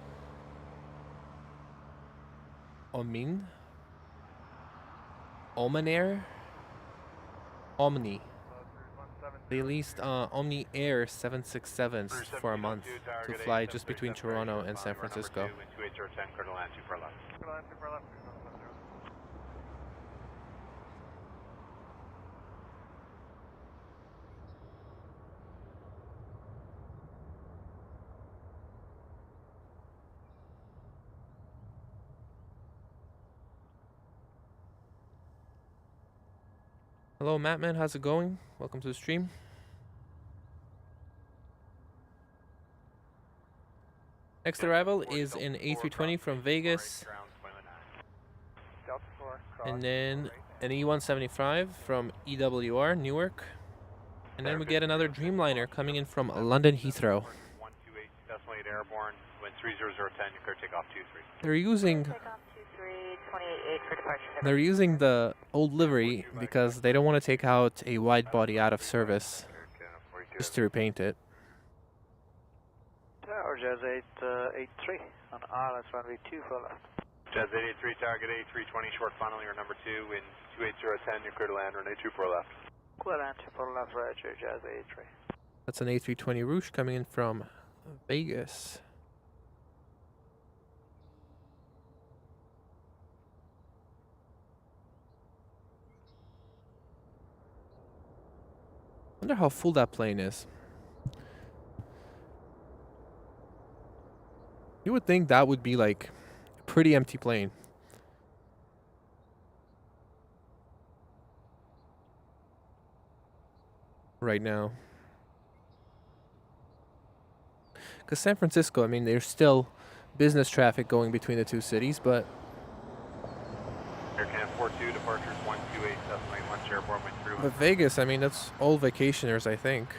Omni. They leased Omni Air 767s for a month to fly just between Toronto and San Francisco. Hello, Mattman. How's it going? Welcome to the stream. Next arrival is an A320 from Vegas. And then an E175 from EWR, Newark. And then we get another Dreamliner coming in from London Heathrow. 128, decimal 8 airborne, wind 30010, you clear takeoff 23. They're using the old livery because they don't want to take out a wide body out of service just to repaint it. Tower Jazz 883 on ILS runway 24 left. Jazz 883, target A320, short final, you're number 2, wind 28010, you're clear to land, runway 24 left. Clear land 24 left, Roger, Jazz 883. That's an A320 Rouge coming in from Vegas. I wonder how full that plane is. You would think that would be like a pretty empty plane. Right now. Because San Francisco, I mean, there's still business traffic going between the two cities, but... AirCam 42, departures 128, decimal 81, airborne, wind 3. But Vegas, I mean, that's all vacationers, I think.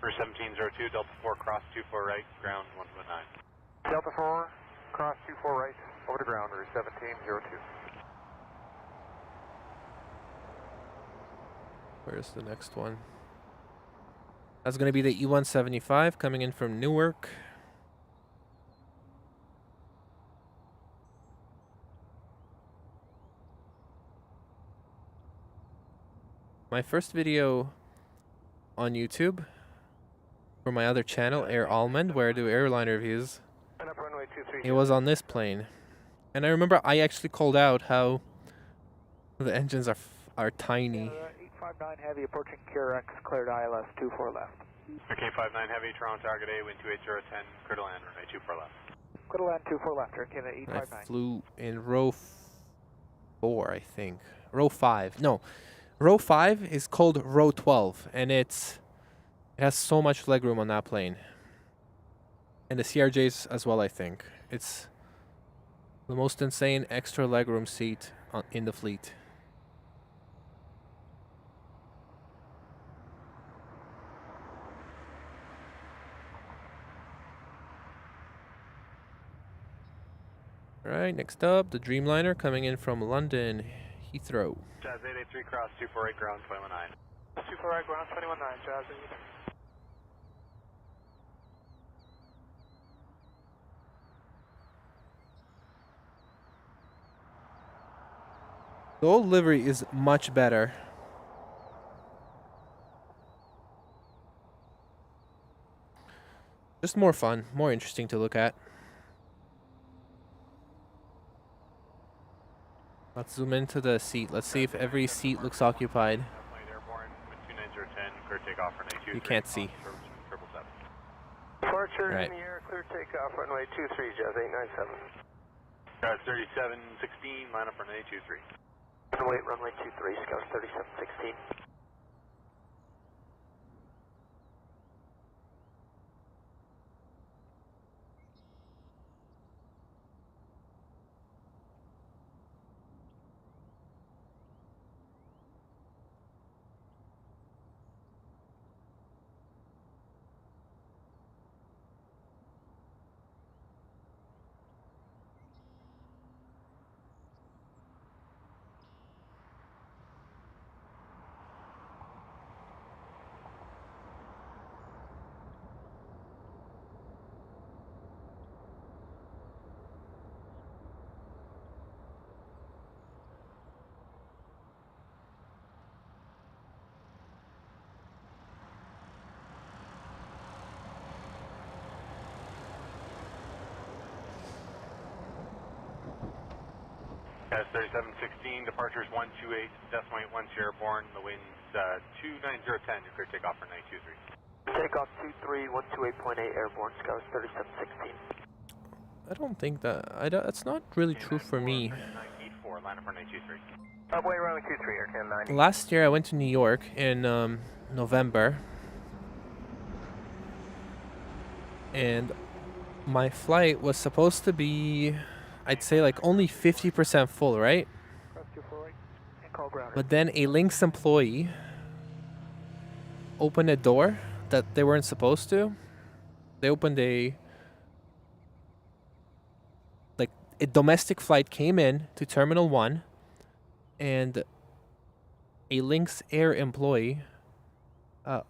For 1702, Delta 4, cross 24 right, ground 119. Delta 4, cross 24 right, over to ground, or 1702. Where's the next one? That's going to be the E175 coming in from Newark. My first video on YouTube for my other channel, Air Almond, where I do airline reviews, it was on this plane. And I remember I actually called out how the engines are tiny. 859 heavy approaching QRX, cleared ILS 24 left. Okay, 59 heavy, Toronto target A, wind 28010, clear to land, runway 24 left. Clear to land 24 left, okay, 859. I flew in row 4, I think. Row 5. No. Row 5 is called row 12, and it has so much legroom on that plane. And the CRJs as well, I think. It's the most insane extra legroom seat in the fleet. Alright, next up, the Dreamliner coming in from London Heathrow. Jazz 883, cross 248, ground 219. 248, ground 219, Jazz 883. The old livery is much better. Just more fun, more interesting to look at. Let's zoom into the seat. Let's see if every seat looks occupied. You can't see. Departure Right. in the air, clear takeoff, runway 23, Jazz 897. Scouts 3716, line up runway 23. Runway 23, Scouts 3716. Scouts 3716, departures 128, decimal 81, airborne, the wind's 29010, you clear takeoff runway 23. Takeoff 23, 128.8 airborne, Scouts 3716. I don't think that... that's not really true for me. line up runway 23. Subway runway 23, Air Canada 90. Last year I went to New York in November, and my flight was supposed to be, I'd say, like only 50% full, right? But then a Lynx employee opened a door that they weren't supposed to. They opened a domestic flight came in to Terminal 1, and a Lynx Air employee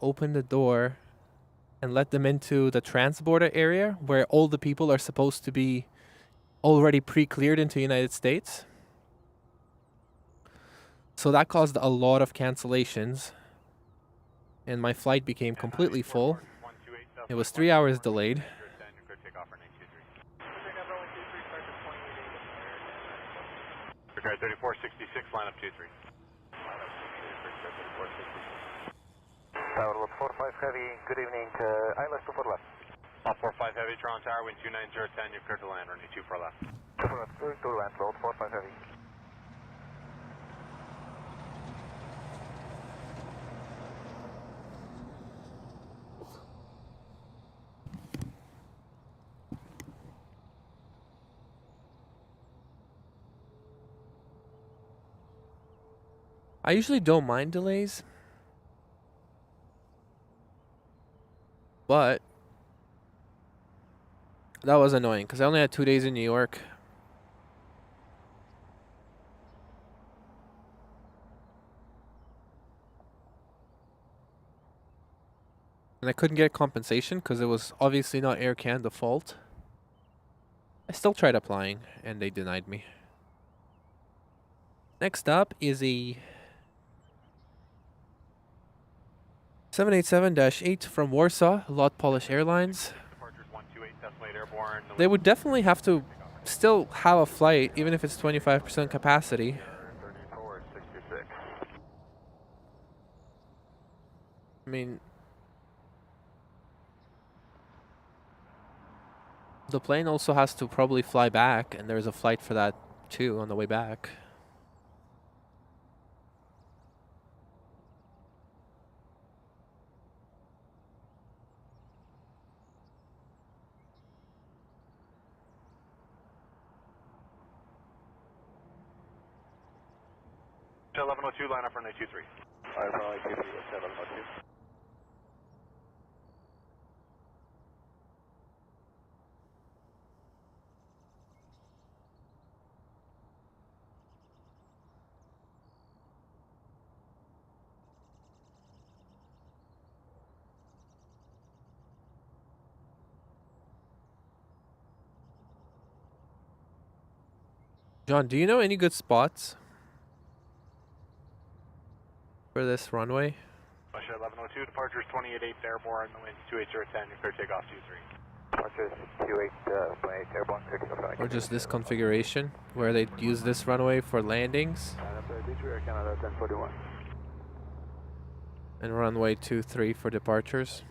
opened the door and let them into the transborder area where all the people are supposed to be already pre-cleared into the United States. So that caused a lot of cancellations, and my flight became completely full. It was 3 hours delayed. Regard 3466, line up 23. Tower 45 Heavy, good evening to ILS 24 left. 45 Heavy, Toronto Tower, wind 29010, you're clear to land, runway 24 left. 24 left, clear to land, roll 45 Heavy. I usually don't mind delays, but that was annoying because I only had 2 days in New York. And I couldn't get compensation because it was obviously not Air Canada's fault. I still tried applying and they denied me. Next up is a 787-8 from Warsaw, Lot Polish Airlines. They would definitely have to still have a flight, even if it's 25% capacity. 3466. I mean, the plane also has to probably fly back, and there's a flight for that too on the way back. To 1102, line up runway 23. Alright, runway 23 with 702. John, do you know any good spots for this runway? Russia 1102, departures 28-8 airborne, the wind 28010, you're clear takeoff 23. Departures 28 airborne, clear takeoff. Or just this configuration where they use this runway for landings? Air Canada 1041. And runway 23 for departures?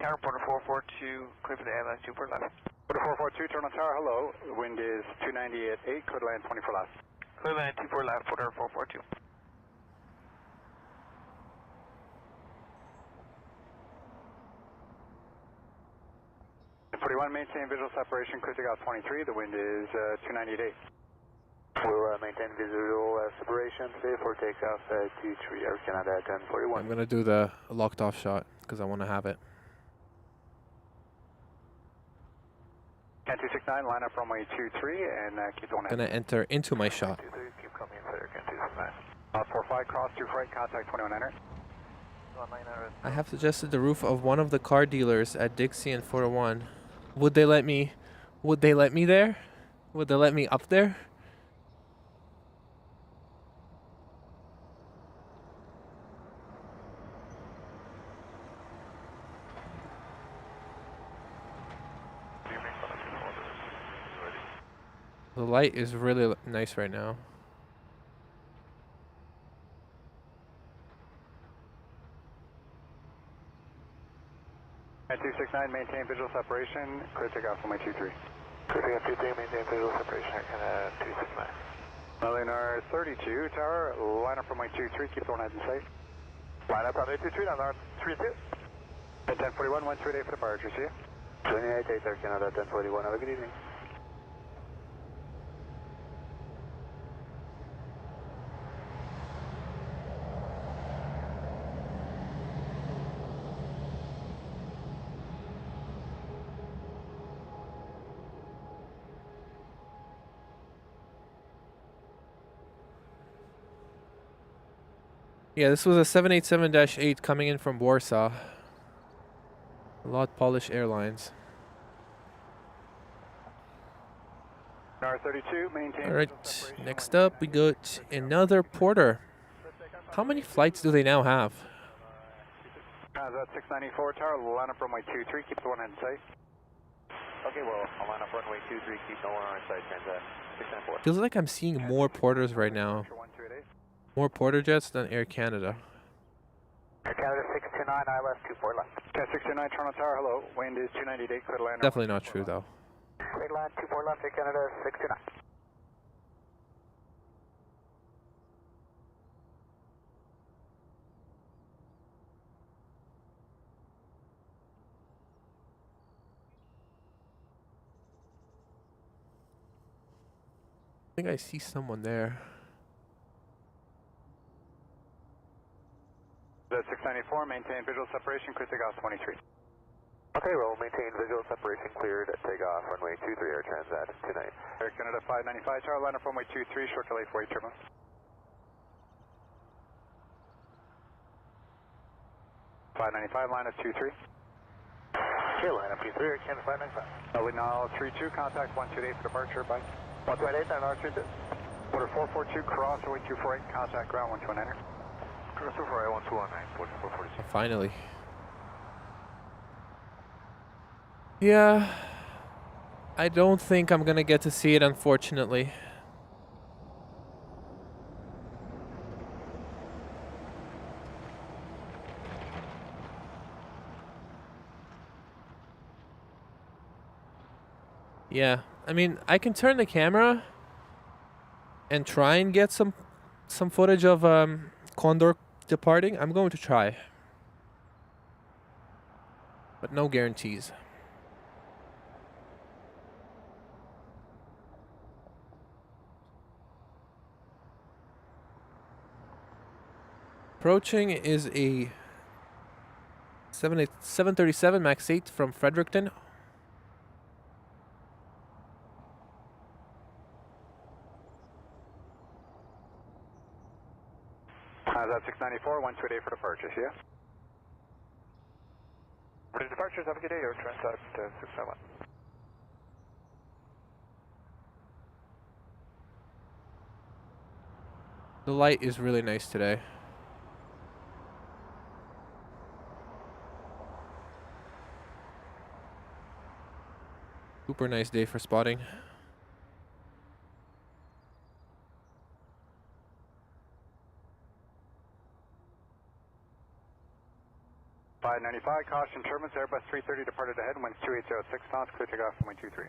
Tower Porter 442, clear for the airline 2 for left. Porter 442, turn on tower, hello. The wind is 290 at 8, clear to land 24 left. Clear land 2 for left, Porter 442. 41, maintain visual separation, clear takeoff 23, the wind is 290 at 8. We'll maintain visual separation, clear for takeoff 23, Air Canada 1041. I'm going to do the locked off shot because I want to have it. 269, line up runway 23 and keep going ahead. I'm going to enter into my shot. 23, keep coming inside Air Canada 45, cross to freight, contact 2100. I have suggested the roof of one of the car dealers at Dixie and 401. Would they let me there? Would they let me up there? The light is really nice right now. At 269, maintain visual separation. Clear takeoff on my 23. Clear takeoff 23, maintain visual separation, Air Canada 269. Lunar 32 tower, line up from my 23, keep the one head in sight. Line up on the 23, Lunar 32. At 1041, 13 day for departure, see you. 28 Air Canada 1041, have a good evening. Yeah, this was a 787-8 coming in from Warsaw. Lot Polish Airlines. R32, maintain. Alright, next up we got another Porter. How many flights do they now have? That 694 tower, line up from my 23, keep the one head in sight. Okay, well, I'll line up runway 23, keep no one on our side, Transat 694. Feels like I'm seeing more Porters right now. More Porter jets than Air Canada. Air Canada 629, ILS 24 left. 629, Toronto Tower, hello. Wind is 298, clear to land. Definitely not true though. Clear to land 24 left, Air Canada 629. I think I see someone there. The 694, maintain visual separation, clear takeoff 23. Okay, we'll maintain visual separation cleared at takeoff, runway 23, Air Transat 29. Air Canada 595 tower, line up runway 23, short delay for 8 turbulence. 595, line up 23. Okay, line up 23, Air Canada 595. Lovely, now 32, contact 128 for departure, bye. 128, and R32. Order 442, cross, away 248, contact ground 129er. Cross over 1219, 4442. Finally. Yeah, I don't think I'm gonna get to see it, unfortunately. Yeah, I mean, I can turn the camera and try and get some footage of Condor departing. I'm going to try, but no guarantees. Approaching is a 737 MAX 8 from Fredericton. That's 694, 128 for departure, see ya. Ready departures, have a good day, Air Transat 671. The light is really nice today. Super nice day for spotting. $595, caution turbulence, Airbus 330 departed ahead, winds 2806 knots, clear takeoff from 23.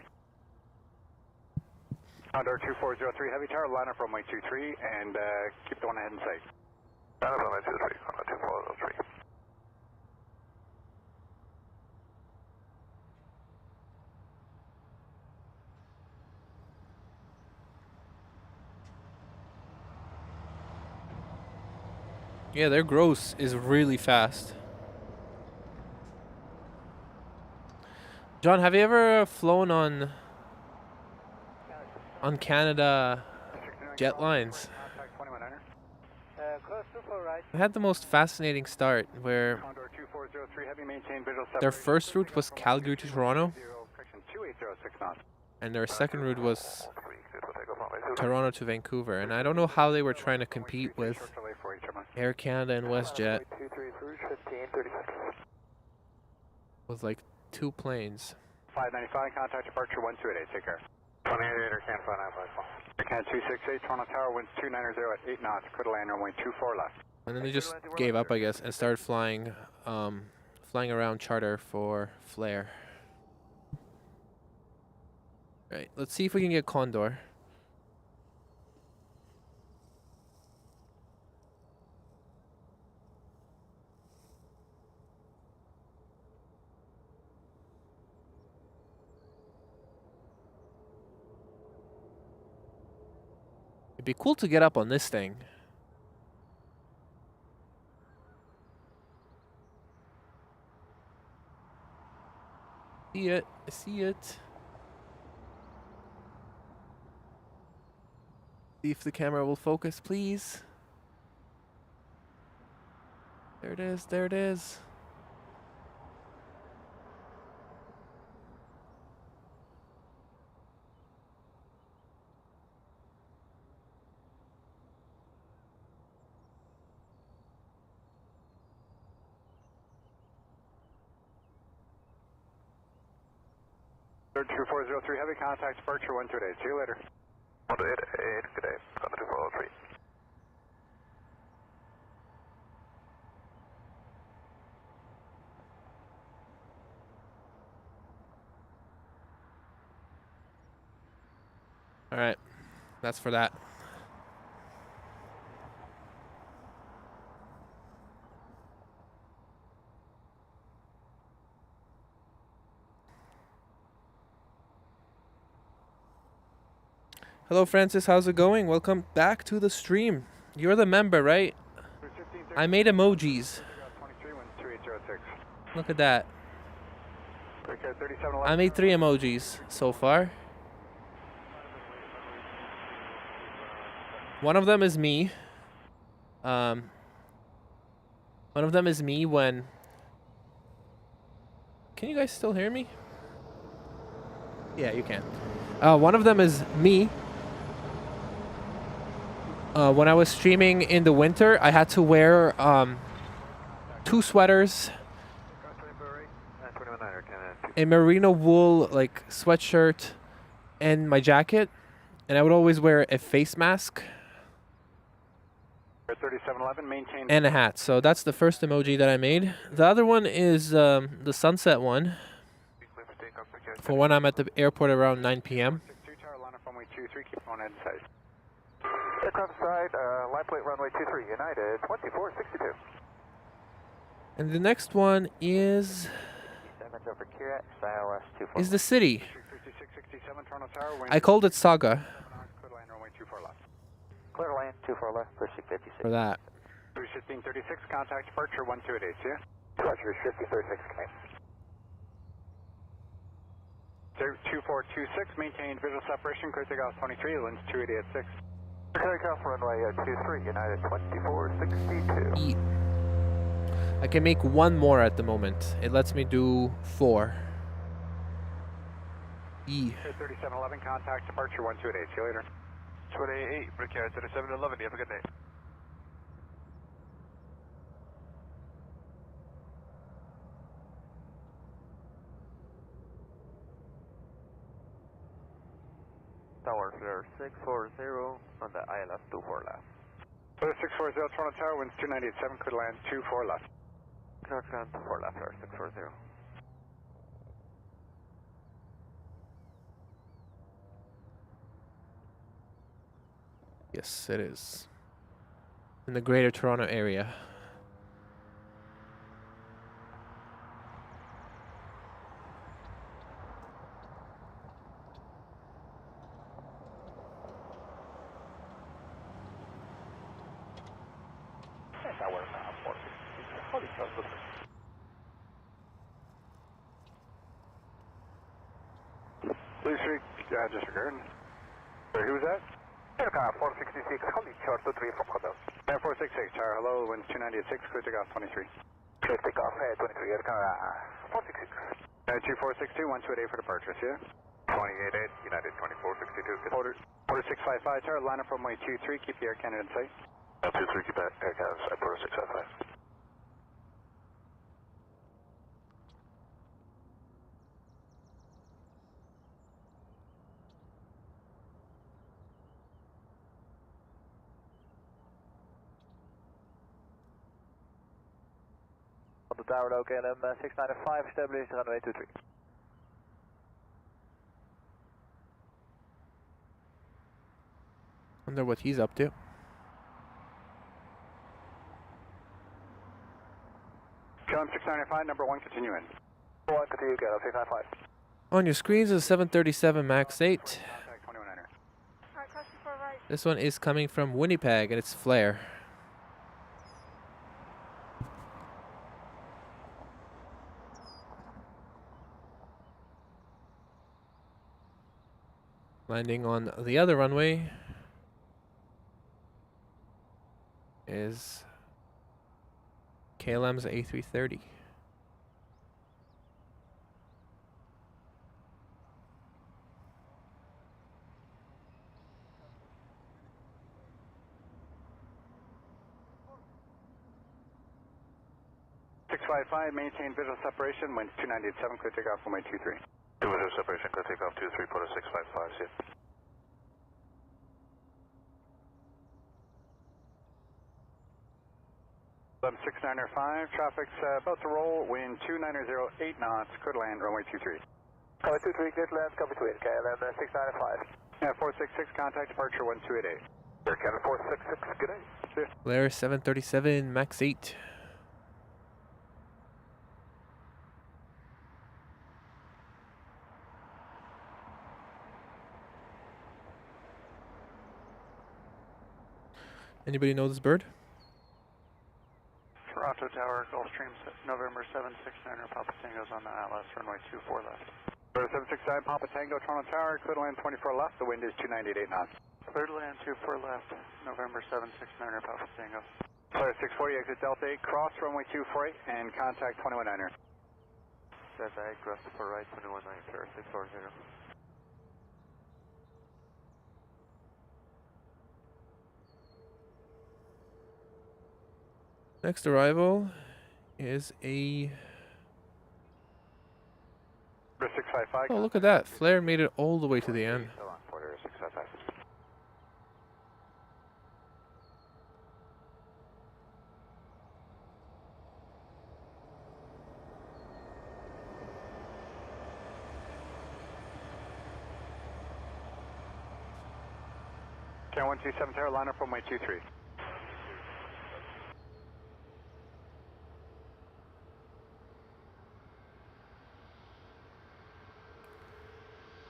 Condor 2403 heavy tower, line up from 23 and keep the one ahead in sight. Line up from 23, Condor 2403. Yeah, their gross is really fast. John, have you ever flown on Canada jet lines? They had the most fascinating start where their first route was Calgary to Toronto, and their second route was Toronto to Vancouver. And I don't know how they were trying to compete with Air Canada and WestJet with like 2 planes. 595, contact departure 1288, take care. 28 Air Canada 5954. Air Canada 268, Toronto Tower, winds 290 at 8 knots, clear to land runway 24 left. And then they just gave up, I guess, and started flying, flying around charter for flare. Right, let's see if we can get Condor. It'd be cool to get up on this thing. See it, I see it. See if the camera will focus, please. There it is, there it is. Third 2403, heavy contact, departure 128. See you later. 128, good day. Under 2403. All right, that's for that. Hello, Francis. How's it going? Welcome back to the stream. You're the member, right? I made emojis. Look at that. I made 3 emojis so far. One of them is me. One of them is me when... Can you guys still hear me? Yeah, you can. One of them is me. When I was streaming in the winter, I had to wear 2 sweaters, a merino wool like sweatshirt, and my jacket, and I would always wear a face mask and a hat. So that's the first emoji that I made. The other one is the sunset one for when I'm at the airport around 9 p.m. Aircraft side, line plate runway 23, United 2462. And the next one is the city. I called it Saga. Clear lane 24 left, pursuit 56. For that. 1536, contact departure 128, yeah? Departure 1536, connect. 2426, maintain visual separation, clear takeoff 23, winds 280 at 6. Takeoff runway 23, United 2462. I can make 1 more at the moment. It lets me do 4. 3711, contact departure 128, see you later. 28, Brickyard 3711, you have a good day. Tower flare 640 on the ILS 24 left. 640, Toronto Tower, winds 290 at 7, could land 24 left. Clear land 24 left, flare 640. Yes, it is. In the greater Toronto area. Blue Street, disregard. Sorry, who was that? Aircraft 466, holding short 23 from Condor. Air 466, tower, hello, winds 290 at 6, clear takeoff 23. Clear takeoff 23, aircraft 466. 2462, 128 for departure, see ya? 288, United 2462. Order 655, tower, line up runway 23, keep the Air Canada in sight. 23, keep Air Canada in sight, order 655. Delta Tower, local KLM 695, establish runway 23. Wonder what he's up to. KLM 695, number 1, continue in. 1, continue, KLM 695. On your screens is a 737 MAX 8. Contact 21er. Alright, cross before right. This one is coming from Winnipeg and it's flare. Landing on the other runway is KLM's A330. Maintain visual separation, wind 297, clear takeoff, runway 23. Visual separation, clear takeoff 23, put a 655, see it. KLM 695, traffic's about to roll, wind 2908 knots, could land, runway 23. Runway 23, clear to land, copy to it, KLM 695. Yeah, 466, contact departure 1288. Air Canada 466, good day. Flare 737 MAX 8. Anybody know this bird? Toronto Tower, Gulfstream, November 769er, Papa Tango's on the ILS, runway 24 left. 769, Papa Tango, Toronto Tower, clear to land 24 left, the wind is 298 knots. Clear to land 24 left, November 769er, Papa Tango. Flare 640, exit Delta 8, cross runway 248, and contact 21er. Delta 8, cross for right, 219, flare 640. Next arrival is a... 655. Oh, look at that. Flare made it all the way to the end. Still on, Porter 655. Can 127 Tower, line up runway 23.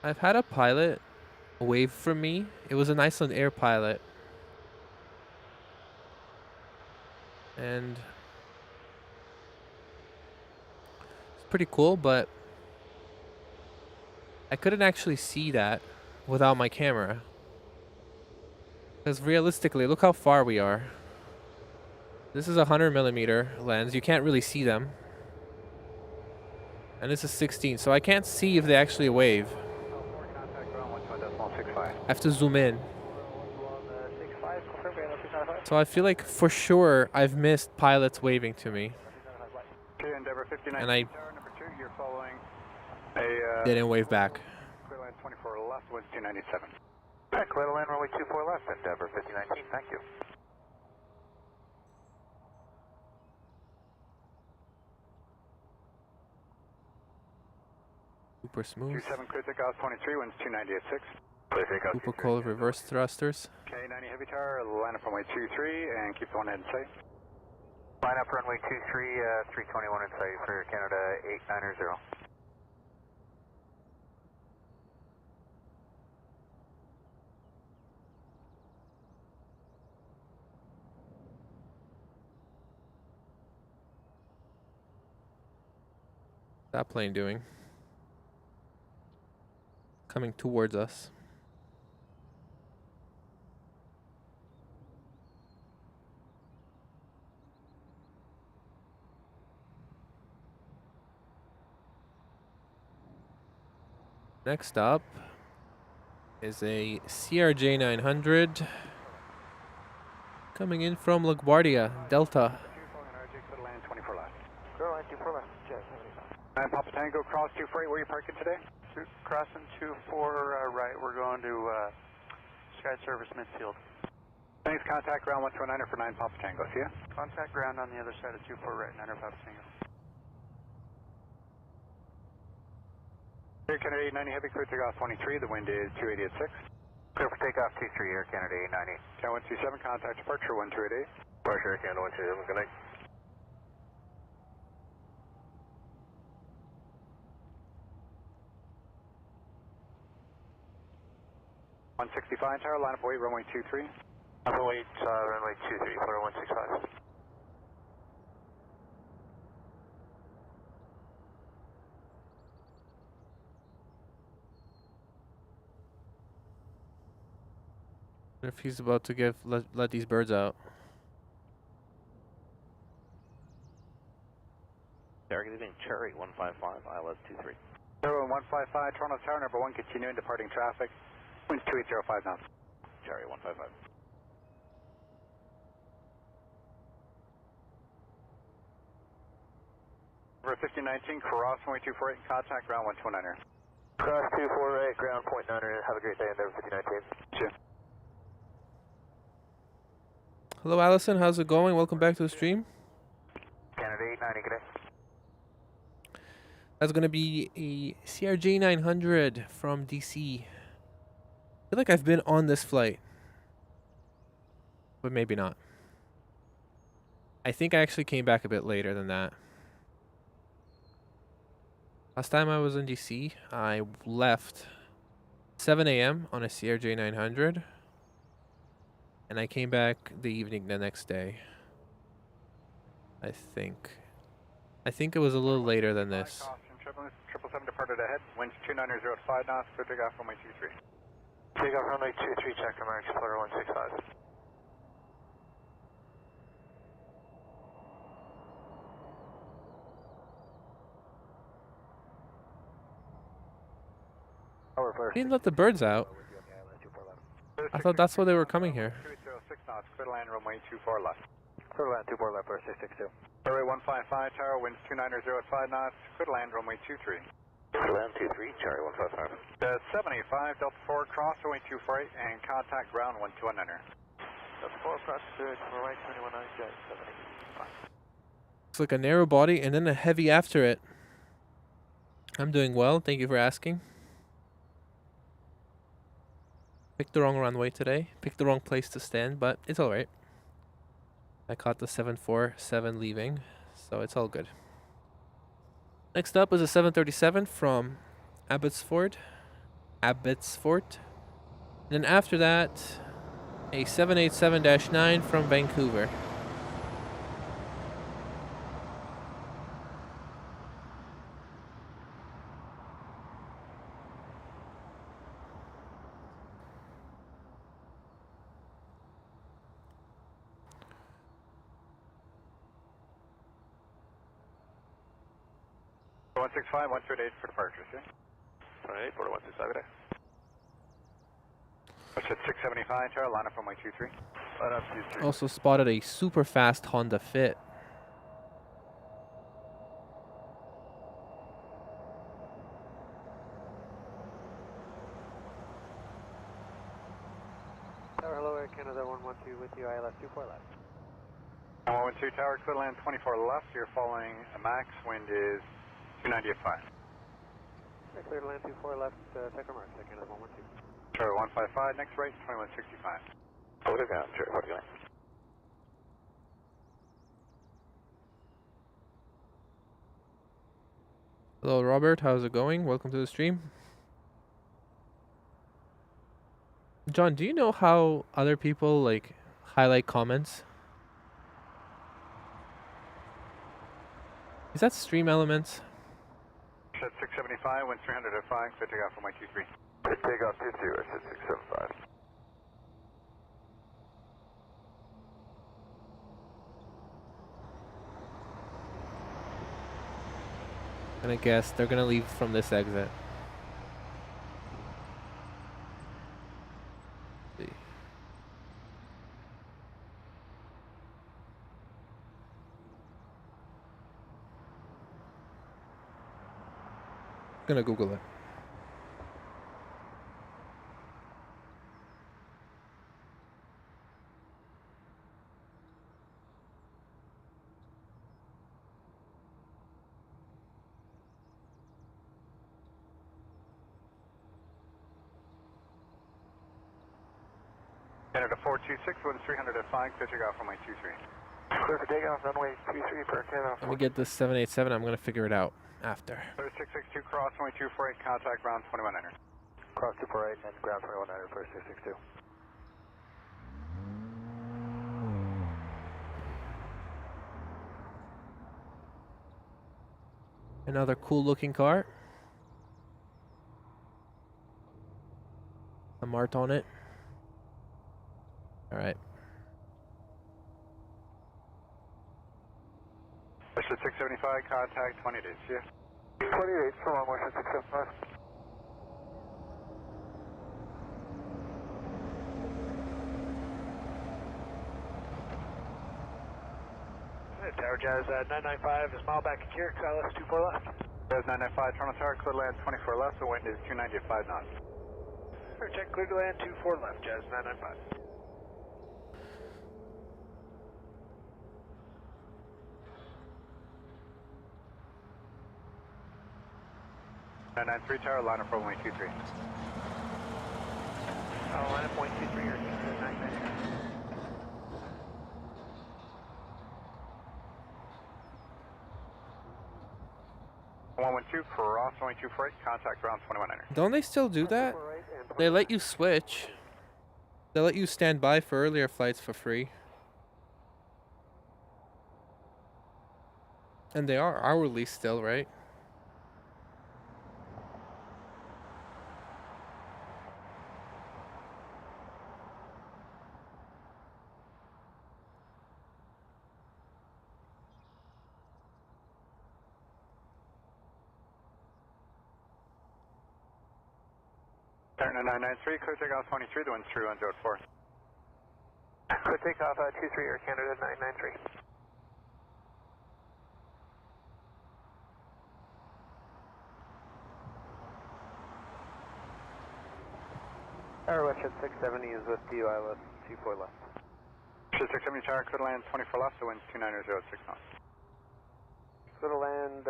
I've had a pilot wave from me. It was an Iceland Air pilot. And it's pretty cool, but I couldn't actually see that without my camera. Because realistically, look how far we are. This is a 100mm lens. You can't really see them. And this is 16, so I can't see if they actually wave. I have to zoom in. So I feel like for sure I've missed pilots waving to me. And I didn't wave back. Clear land 24 left, wind 297. Clear to land runway 24 left, Endeavour 5019, thank you. Super smooth. 27 clear takeoff 23, winds 290 at 6. Clear takeoff. Super cool reverse thrusters. Okay, 90 heavy tower, line up runway 23 and keep the one head in sight. Line up runway 23, 321 in sight for Canada 890. What's that plane doing? Coming towards us. Next up is a CRJ 900 coming in from LaGuardia, Delta. And Papa Tango, cross 24, where are you parking today? Crossing 24 right, we're going to Sky Service Midfield. Thanks, contact ground 129er for 9 Papa Tango, see ya? Contact ground on the other side of 24 right, 9er Papa Tango. Air Canada 890 Heavy, clear takeoff 23, the wind is 280 at 6. Clear for takeoff 23, Air Canada 890. Count 127, contact departure 1288. Departure Air Canada 127, good night. 165 tower, line up weight, runway 23. Line up weight, runway 23, quarter 165. If he's about to give, let these birds out. Targeting Cherry 155, ILS 23. Zero 155, Toronto Tower, number 1, continuing departing traffic. Wind 2805 knots. Cherry 155. Over 1519, cross runway 248, contact ground 129er. Cross 248, ground point 9er, have a great day, Endeavour 5019. Cheers. Hello, Allison. How's it going? Welcome back to the stream. Canada 890, good day. That's going to be a CRJ 900 from DC. I feel like I've been on this flight. But maybe not. I think I actually came back a bit later than that. Last time I was in DC, I left 7 a.m. on a CRJ 900. And I came back the evening the next day. I think it was a little later than this. 777 departed ahead, winds 290 at 5 knots, clear takeoff runway 23. Takeoff runway 23, check American Flutter 165. They didn't let the birds out. I thought that's why they were coming here. 2806 knots, clear to land runway 24 left. Clear to land 24 left, 662. Runway 155 tower, winds 290 at 5 knots, clear to land runway 23. Clear to land 23, Cherry 155. 785, Delta 4, cross runway 248, and contact ground 129er. Delta 4, cross to right 219, jet 785. It's like a narrow body and then a heavy after it. I'm doing well. Thank you for asking. Picked the wrong runway today. Picked the wrong place to stand, but it's alright. I caught the 747 leaving, so it's all good. Next up is a 737 from Abbotsford. And then after that, a 787-9 from Vancouver. One 165, 128 for departure, see? 28, Porter 165, good day. What's at 675, tower, line up runway 23. Line up 23. Also spotted a super fast Honda Fit. Tower, hello, Air Canada 112 with you, ILS 24 left. 112 tower, clear land 24 left, you're following a max, wind is 290 at 5. Clear to land 24 left, check our marks, Air Canada 112. Sure, 155, next rate, 2165. Hold it down, sure, hold it down. Hello, Robert. How's it going? Welcome to the stream. John, do you know how other people like highlight comments? Is that Stream Elements? At 675, wind 300 at 5, clear takeoff runway 23. Clear takeoff 23, we're at 675. And I guess they're gonna leave from this exit. Let's see. Gonna Google it. Canada 426, winds 300 at 5, clear takeoff runway 23. Clear for takeoff, runway 23 per Canada. Let me get this 787. I'm going to figure it out after. 662 cross, runway 248, contact ground 2100. Cross 248 and ground 2100 for 662. Another cool looking car. A Mart on it. Alright. Motion 675, contact 20 days, yeah. 20 days, so long, motion 675. Tower Jazz 995 is mile back at Kirk, ILS 24 left. Jazz 995, Toronto Tower, clear to land 24 left, the wind is 290 at 5 knots. Check, clear to land 24 left, Jazz 995. 993 Tower, line up for runway 23. Line up point 23 here, 993. 112, cross, runway 248, contact ground 2100. Don't they still do that? They let you switch. They let you stand by for earlier flights for free. And they are hourly still, right? Turn to 993, clear takeoff 23, the wind's 3104. Clear takeoff 23 Air Canada 993. Tower Westjet 670 is with you, ILS 24 left. Westjet 670 Tower, clear to land 24 left, the wind's 290 at 6 knots. Clear to land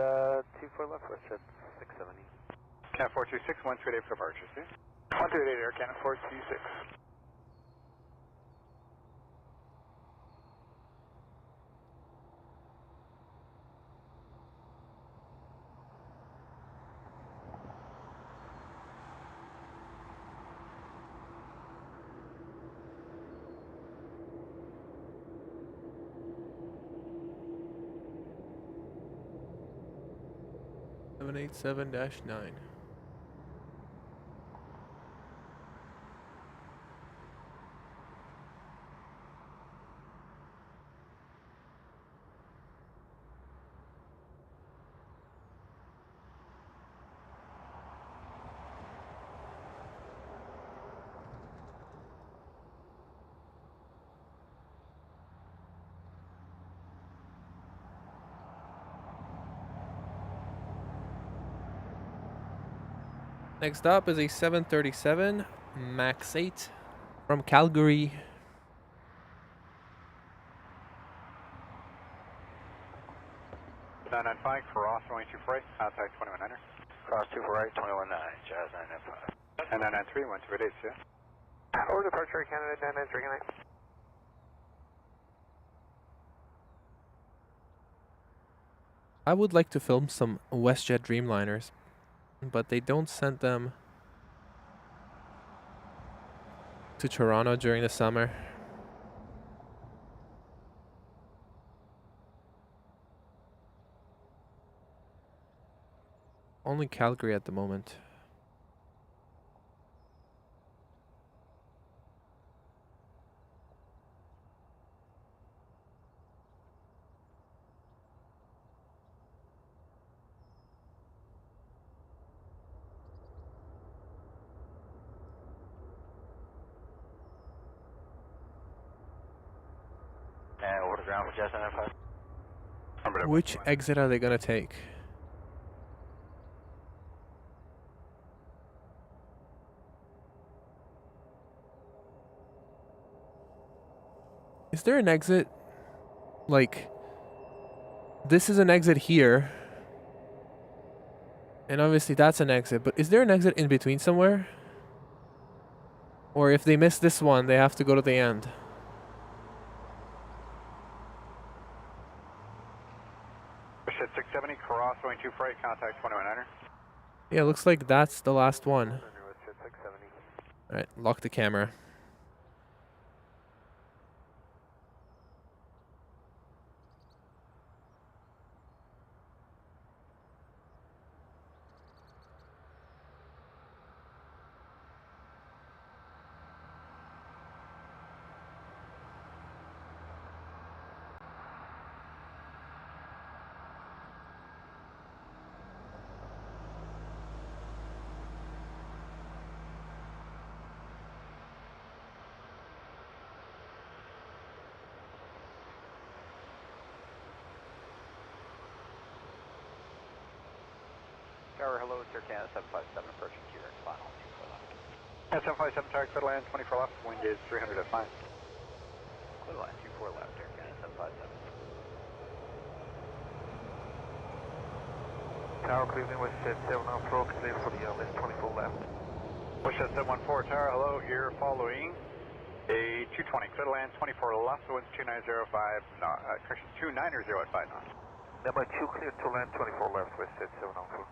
24 left, Westjet 670. Cat 426, 128 for departure, see? 128 Air Canada 426. -9. Next up is a 737 MAX 8 from Calgary. Nine 995, cross, runway 248, contact 2100. Cross 248, 219, Jazz 995. And 993, 128, yeah? Over departure Air Canada 993, good night. I would like to film some WestJet Dreamliners, but they don't send them to Toronto during the summer. Only Calgary at the moment. Over the ground for Jazz 995. Which exit are they gonna take? Is there an exit? Like, this is an exit here. And obviously that's an exit, but is there an exit in between somewhere? Or if they miss this one, they have to go to the end. Bushhead 670, crosswind 24 right, contact 219er. Yeah, looks like that's the last one. Alright, lock the camera. Tower, hello, it's Air Canada 757 approaching Kieran, final 24 left. Yeah, 757 tower, clear to land 24 left, wind is 300 at 5. Clear to land 24 left, Air Canada 757. Tower, clearing with 7 on floor, clear for the list 24 left. Bushhead 714 tower, hello, here following a 220, clear to land 24 left, winds 2905, correction, 290 at 5 knots. Number 2 clear to land 24 left with 7 on floor.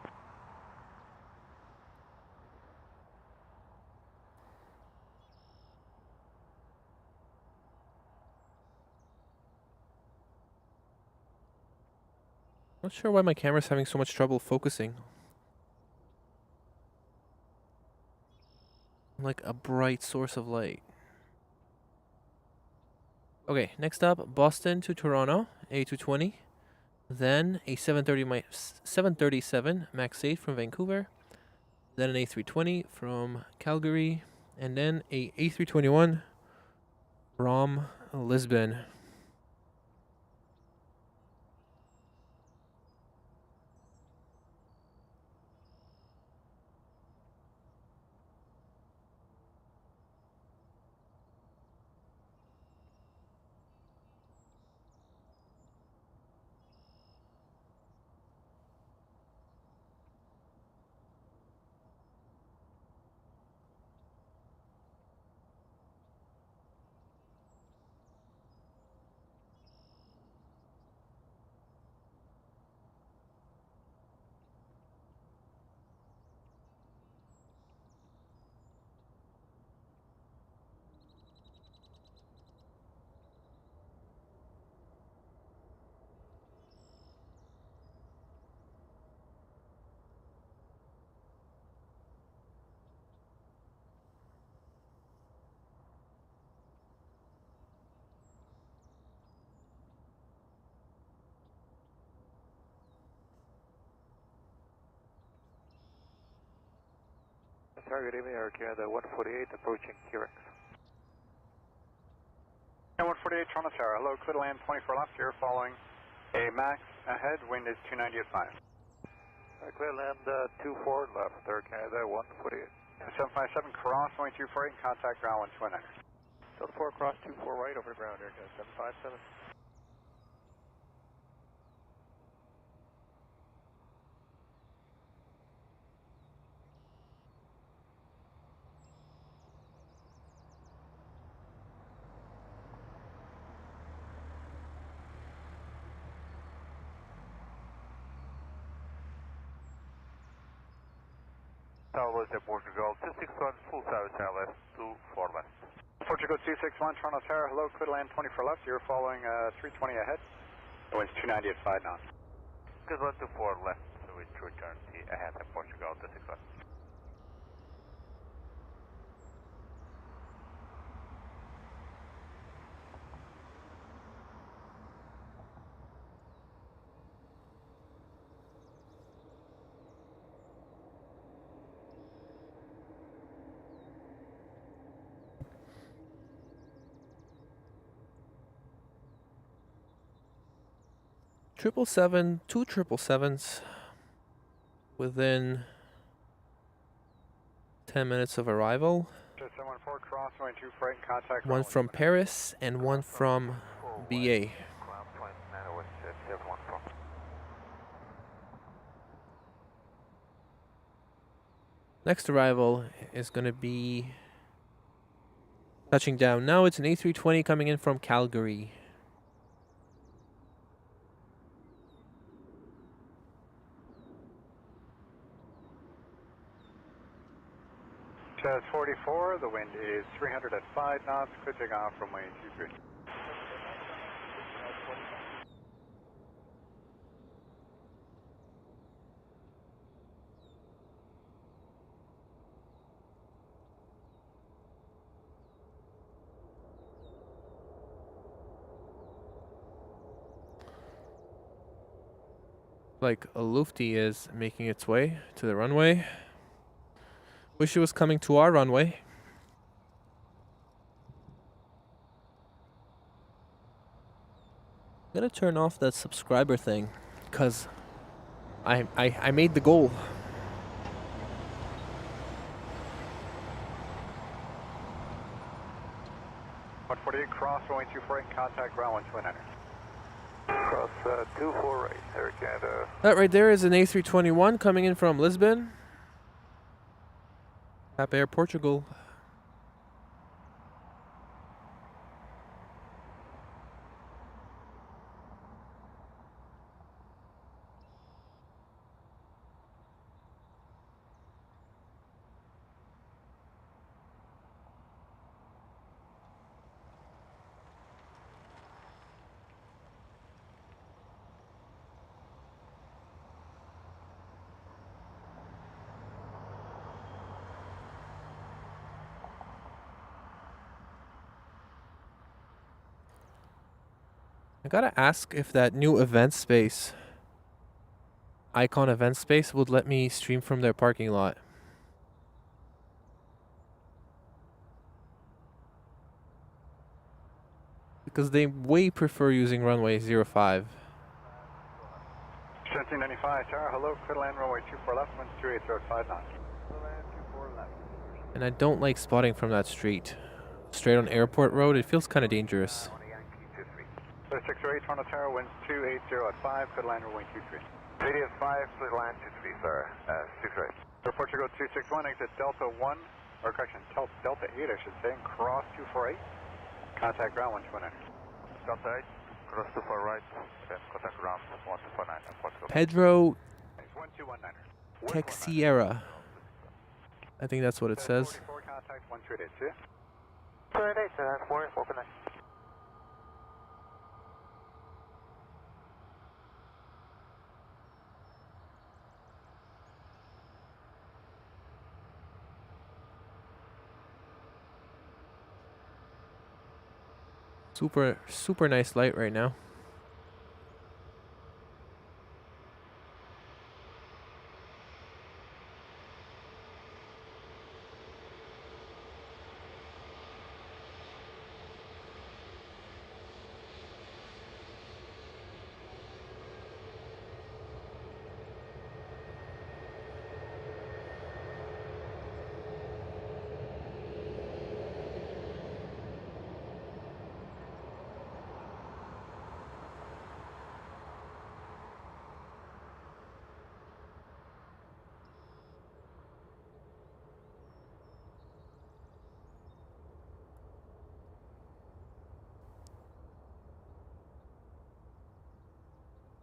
Not sure why my camera's having so much trouble focusing. Like a bright source of light. Okay, next up, Boston to Toronto, A220. Then a 737 MAX 8 from Vancouver. Then an A320 from Calgary. And then a A321 from Lisbon. Target evening, Air Canada 148 approaching Kieran. Yeah, 148 Toronto tower, hello, clear to land 24 left, here following a max ahead, wind is 290 at 5. Clear land 24 left, Air Canada 148. 757 crosswind 24 right, contact ground 129er. Delta 4 cross 24 right over the ground, Air Canada 757. Tower was at Portugal 261, full service LS 24 left. Portugal 261 Toronto tower, hello, clear to land 24 left, you're following 320 ahead, winds 290 at 5 knots. Good 124 left, so we return ahead at Portugal 261. Two 777s within 10 minutes of arrival. 714 crosswind 24 right, contact One from Paris and one from BA. Next arrival is going to be Touching down now, it's an A320 coming in from Calgary. Chaz 44, the wind is 300 at 5 knots, clear takeoff from runway 23. Like a Lufty is making its way to the runway. Wish it was coming to our runway. I'm gonna turn off that subscriber thing, cause I made the goal. 148, cross runway 24, contact ground 129. Cross 248, Air Canada. That right there is an A321 coming in from Lisbon. Cap Air Portugal. I gotta ask if that new event space, Icon event space, would let me stream from their parking lot. Because they way prefer using runway 05. 1795, Tower, hello, clear land runway 24 left, wind 280 at 5 knots. And I don't like spotting from that street. Straight on Airport Road, it feels kind of dangerous. 608, Toronto Tower, wind 280 at 5, clear land runway 23. 80 at 5, clear land 23, sir. 23. Airport to go 261, exit Delta 1, or correction, Delta 8 I should say, and cross 248. Contact ground 129. Delta 8, cross 24 right, then contact ground 129. Pedro 1219. Tech Sierra. I think that's what it says. 44, contact 138, see ya. 288, 449. Super nice light right now.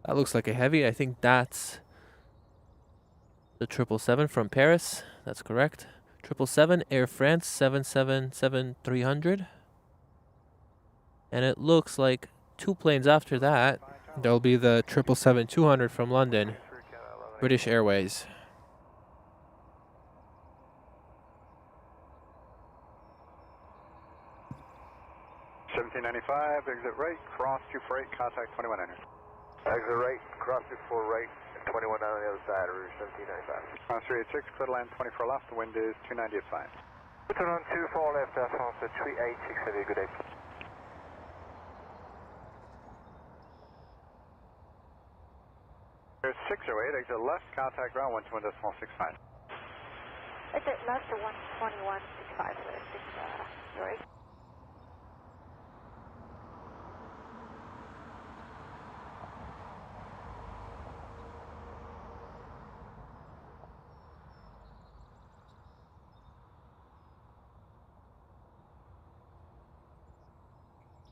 That looks like a heavy. I think that's the 777 from Paris. That's correct. 777 Air France 777-300. And it looks like two planes after that, there'll be the 777-200 from London, British Airways. Exit right, cross 248, contact 2100. Exit right, cross 24 right, and 21 on the other side, route 1795. Cross 386, clear land 24 left, the wind is 290 at 5. Turn on 24 left, France 386, have a good day. There's 608, exit left, contact ground 121.65. Exit left to 121.65, so it's yours.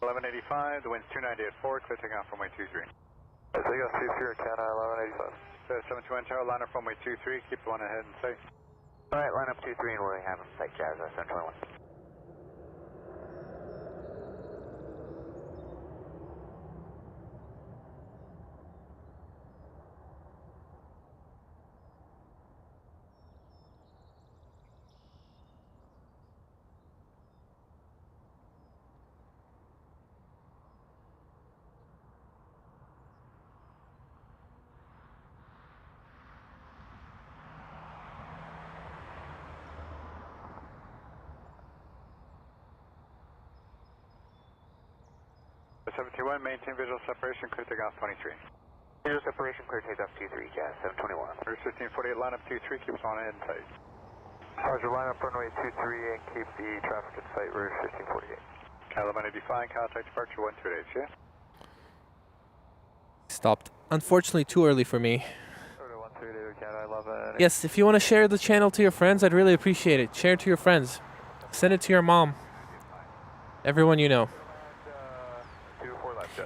1185, the wind's 290 at 4, clear takeoff runway 23. Takeoff 23, Canada 1185. 71 Tower, line up runway 23, keep the one ahead and sight. Alright, line up 23 and we have him sight Jazz, 721. The 71, maintain visual separation, clear takeoff 23. Visual separation, clear takeoff 23, Jazz, 721. Route 1548, line up 23, keep us on ahead and sight. Roger, line up runway 23 and keep the traffic in sight, route 1548. Cal 1185, contact departure 128, yeah? Stopped. Unfortunately, too early for me. Canada 11. Yes, if you want to share the channel to your friends, I'd really appreciate it. Share it to your friends. Send it to your mom. Everyone you know.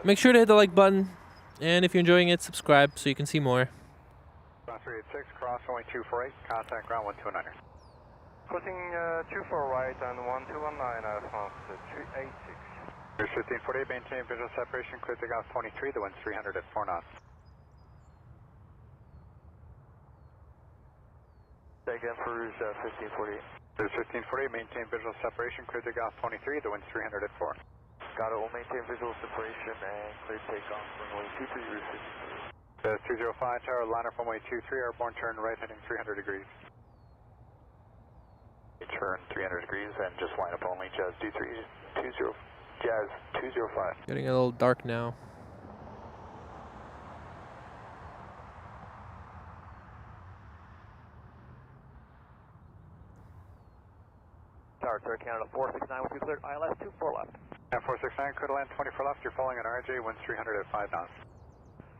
Make sure to hit the like button. And if you're enjoying it, subscribe so you can see more. 386, cross runway 248, contact ground 129er. Crossing 24 right and 1219, France 386. Route 1548, maintain visual separation, clear takeoff 23, the wind's 300 at 4 knots. Say again for route 1548. Route 1548, maintain visual separation, clear takeoff 23, the wind's 300 at 4. Got it, we'll maintain visual separation and clear takeoff runway 23, route 1548. 205 Tower, line up runway 23, airborne turn right heading 300 degrees. Turn 300 degrees and just line up only, Jazz 2320, Jazz 205. Getting a little dark now. Tower, Sir, Canada 469 with you cleared, ILS 24 left. And 469, clear to land 24 left, you're following an RJ, winds 300 at 5 knots.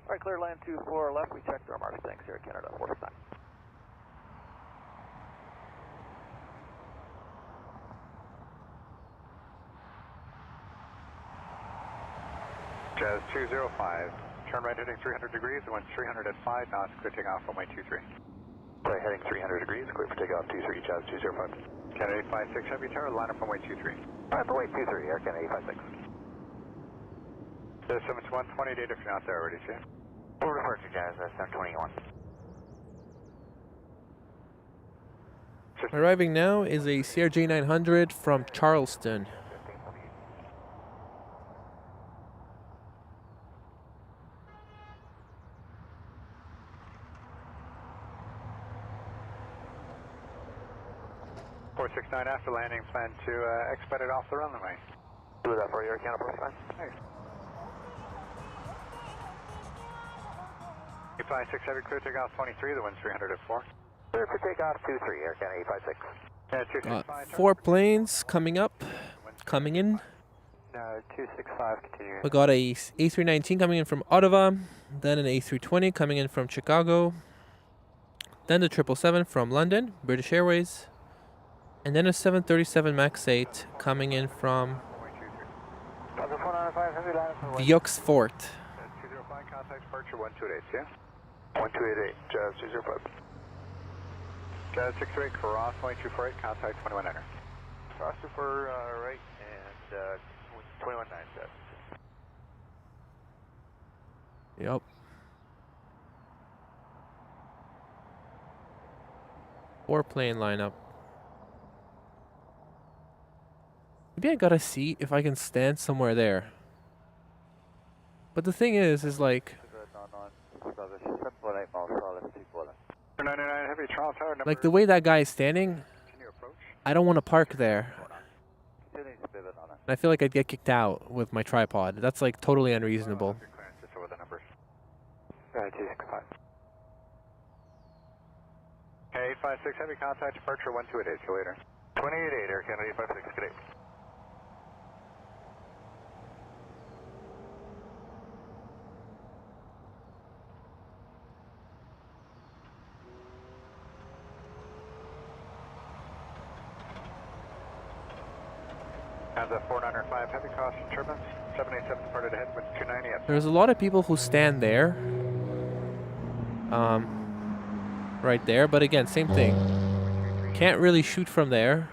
Alright, clear land 24 left, we checked our marks, thanks, Sir, Canada 469. Jazz 205, turn right heading 300 degrees, winds 300 at 5 knots, clear takeoff runway 23. Play heading 300 degrees, clear for takeoff 23, Jazz 205. Canada 856, heavy tower, line up runway 23. Alright, runway 23, Air Canada 856. 71, 20 date if you're not there already, see? Full departure, Jazz, 721. Arriving now is a CRJ 900 from Charleston. After landing, plan to expedite off the runway. Do that for you, Air Canada 469. Thanks. 856 heavy, clear takeoff 23, the wind's 300 at 4. Clear for takeoff 23, Air Canada 856. Yeah, 265. 4 planes coming up, coming in. No, 265, continue. We got a A319 coming in from Ottawa, then an A320 coming in from Chicago, then the 777 from London, British Airways, and then a 737 MAX 8 coming in from Vieux Fort. 205, contact departure 128, yeah? 1288, Jazz 205. Jazz 628, cross 248, contact 219er. Cross for right and 219, Jazz. Yep. 4 plane lineup. Maybe I gotta see if I can stand somewhere there. But the thing is like... Like the way that guy is standing, I don't want to park there. And I feel like I'd get kicked out with my tripod. That's like totally unreasonable. Okay, 856 heavy, contact departure 128, see you later. 288, Air Canada 856, good day. Have the 495 heavy, caution turbines, 787 departed ahead, wind 290 at. There's a lot of people who stand there. Right there, but again, same thing. Can't really shoot from there.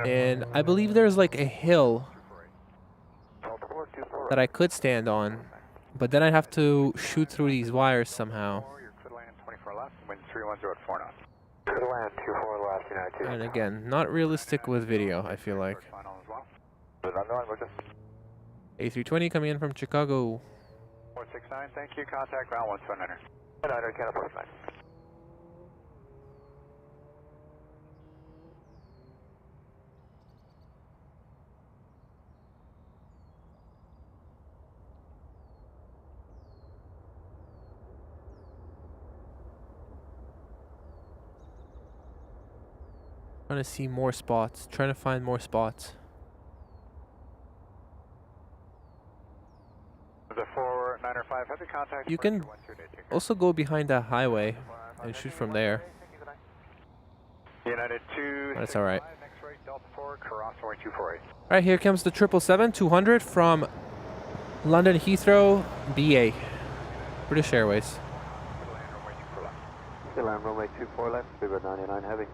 And I believe there's like a hill that I could stand on, but then I'd have to shoot through these wires somehow. And again, not realistic with video, I feel like. A320 coming in from Chicago. 469, thank you. Contact ground 1700. 100, Canada 49. Trying to see more spots. Trying to find more spots. The 495 heavy contact. You can also go behind that highway and shoot from there. United 2. That's alright. Next right, Delta 4, cross runway 248. Alright, here comes the 777-200 from London Heathrow, BA. British Airways. Land runway 24 left, Bieber 99 heavy.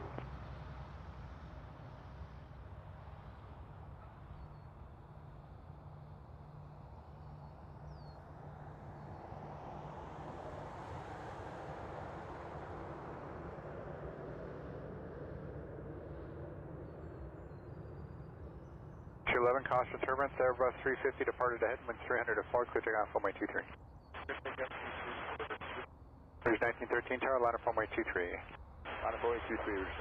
Caution turbulence, Airbus 350 departed ahead, wind 300 to forward, clear takeoff runway 23. Rouge 1913 tower, line up runway 23. Line up runway 23, Rouge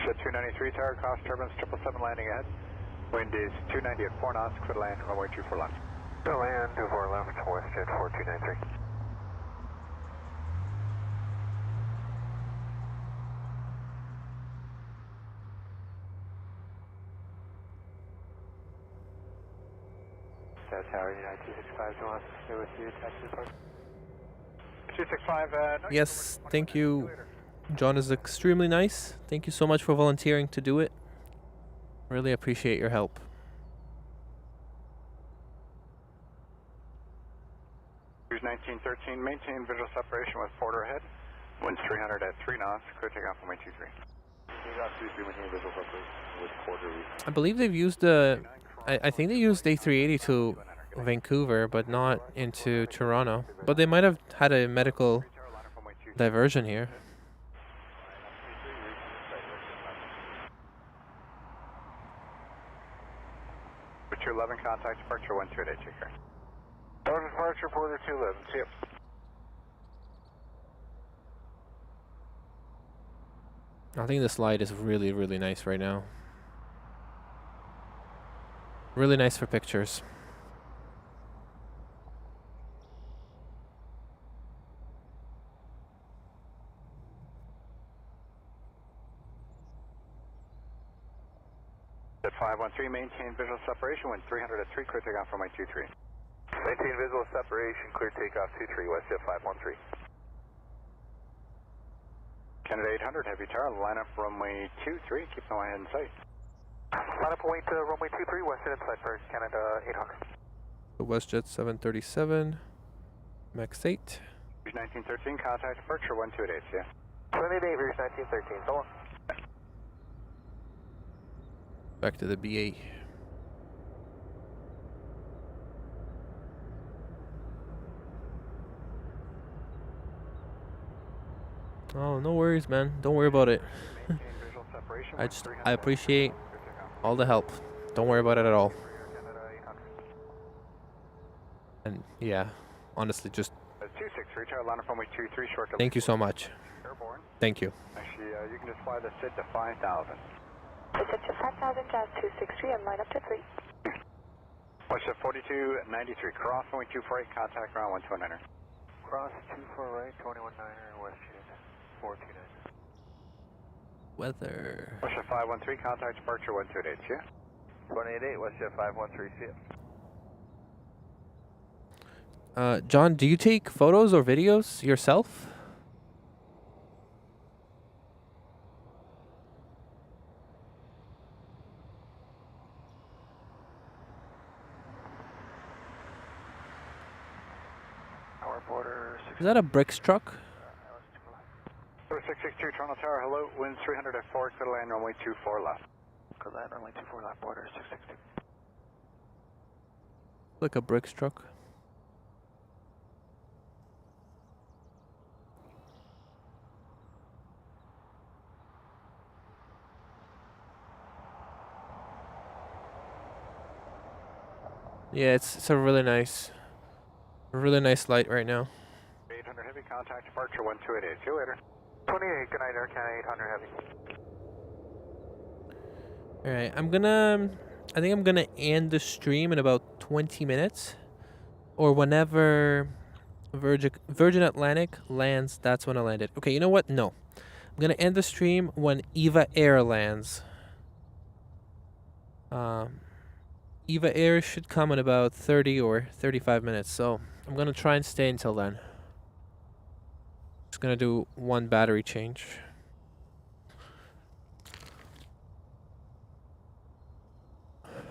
1913. Shed 293 tower, cross turbulence, 777 landing ahead. Wind is 290 at 4 knots, clear to land, runway 24 left. Clear land, 24 left, WestJet 4293. Tower, United 265, John, stay with you, taxi park. 265, no, yes, thank you. John is extremely nice. Thank you so much for volunteering to do it. Really appreciate your help. Rouge 1913, maintain visual separation with Porter ahead. Winds 300 at 3 knots, clear takeoff runway 23. Maintain visual separation with Porter. I believe they've used the... I think they used A380 to Vancouver, but not into Toronto. But they might have had a medical diversion here. With 211, contact departure 128, take care. Tower departure, Porter 211, see you. I think this light is really, really nice right now. Really nice for pictures. At 513, maintain visual separation, wind 300 at 3, clear takeoff runway 23. Maintain visual separation, clear takeoff 23, WestJet 513. Canada 800, heavy tower, line up runway 23, keep no ahead in sight. Line up point runway 23, WestJet inside for Canada 800. The WestJet 737, Max 8. Rouge 1913, contact departure 128, yeah. 28, Rouge 1913, so long. Back to the BA. Oh, no worries, man. Don't worry about it. I appreciate all the help. Don't worry about it at all. And yeah, honestly, just thank you so much. Thank you. Actually, you can just fly the SID to 5,000. SID to 5,000, Jazz 263, and line up to 3. WestJet 4293, cross runway 248, contact ground 129er. Cross 24 right, 219er, WestJet 429. Weather. WestJet 513, contact departure 128, yeah? 288, WestJet 513, see ya. John, do you take photos or videos yourself? border. Is that a bricks truck? 662 Toronto Tower, hello, winds 300 at 4, clear to land, runway 24 left. Clear to land, runway 24 left, border 662. Like a bricks truck. Yeah, it's a really nice light right now. 800 heavy, contact departure 1288. See you later. 28, good night, Air Canada 800 heavy. Alright, I think I'm gonna end the stream in about 20 minutes. Or whenever Virgin Atlantic lands, that's when I'll end it. Okay, you know what? No. I'm gonna end the stream when Eva Air lands. Eva Air should come in about 30 or 35 minutes, so I'm gonna try and stay until then. Just gonna do one battery change.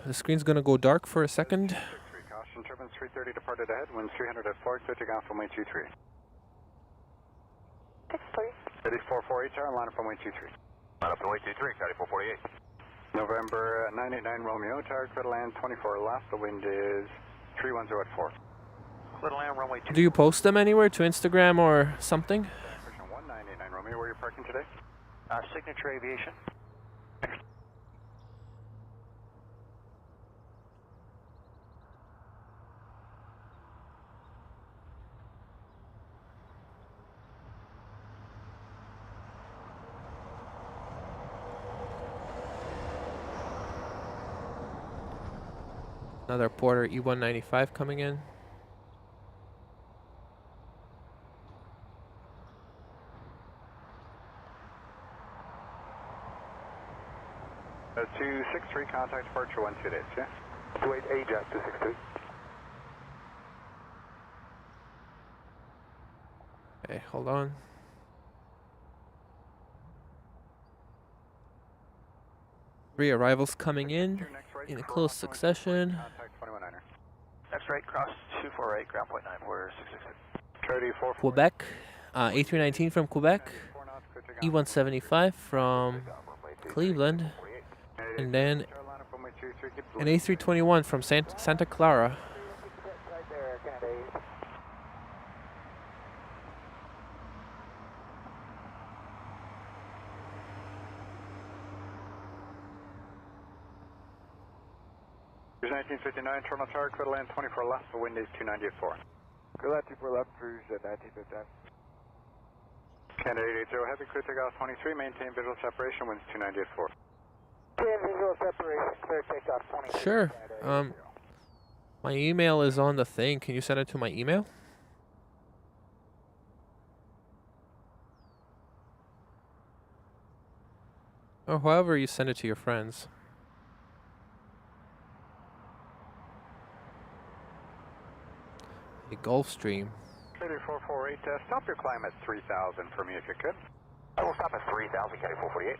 The screen's gonna go dark for a second. Caution, turbines 330 departed ahead, winds 300 at 4, clear to off runway 23. 8448 tower, line up runway 23. Line up runway 23, County 448. November 989 Romeo, tower, clear to land 24 left, the wind is 310 at 4. Clear to land, runway 2. Do you post them anywhere to Instagram or something? 1989 Romeo, where are you parking today? Signature Aviation. Another Porter E195 coming in. Uh, 263, contact departure 128, yeah? 28 AJAC 262. Okay, hold on. Three arrivals coming in a close succession. Next right, cross 248, ground point 9, border 666. Quebec, A319 from Quebec, E175 from Cleveland, and then an A321 from Santa Clara. Cruise 1959, Toronto Tower, clear to land 24 left, the wind is 290 at 4. Clear land 24 left, cruise at 1959. Canada 880 heavy, clear takeoff 23, maintain visual separation, winds 290 at 4. Visual separation, clear takeoff 23. Sure. My email is on the thing. Can you send it to my email? Or however you send it to your friends. A Gulfstream. 3448, stop your climb at 3000 for me if you could. I will stop at 3000, County 448.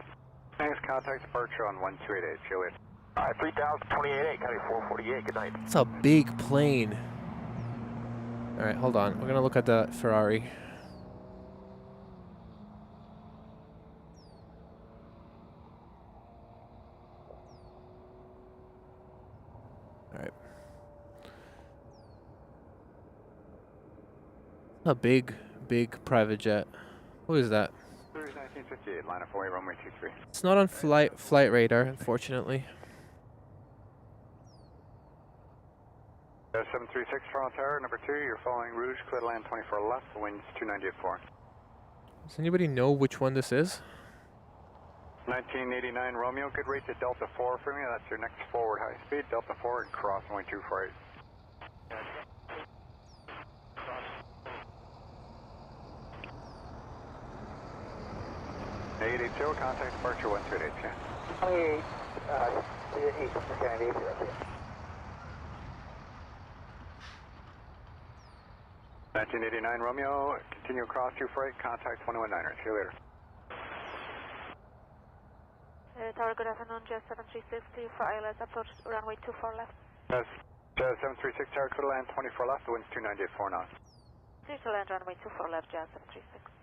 Thanks, contact departure on 1288, see you later. Alright, 3000, 28, County 448, good night. It's a big plane. Alright, hold on. We're gonna look at the Ferrari. Alright. A big private jet. What is that? 1958, line up away, runway 23. It's not on flight radar, unfortunately. 736 Toronto Tower, number 2, you're following Rouge, clear to land 24 left, the wind's 290 at 4. Does anybody know which one this is? 1989 Romeo, good rate to Delta 4 for me, that's your next forward high speed, Delta 4 and cross runway 248. 880, contact departure 128, yeah. 28, east for Canada 880. 1989 Romeo, continue across 248, contact 219er, see you later. Tower, good afternoon, Jet 7360 for ILS approach runway 24 left. Yes, 736 Tower, clear to land 24 left, the wind's 290 at 4 knots. Clear to land runway 24 left, Jazz 736.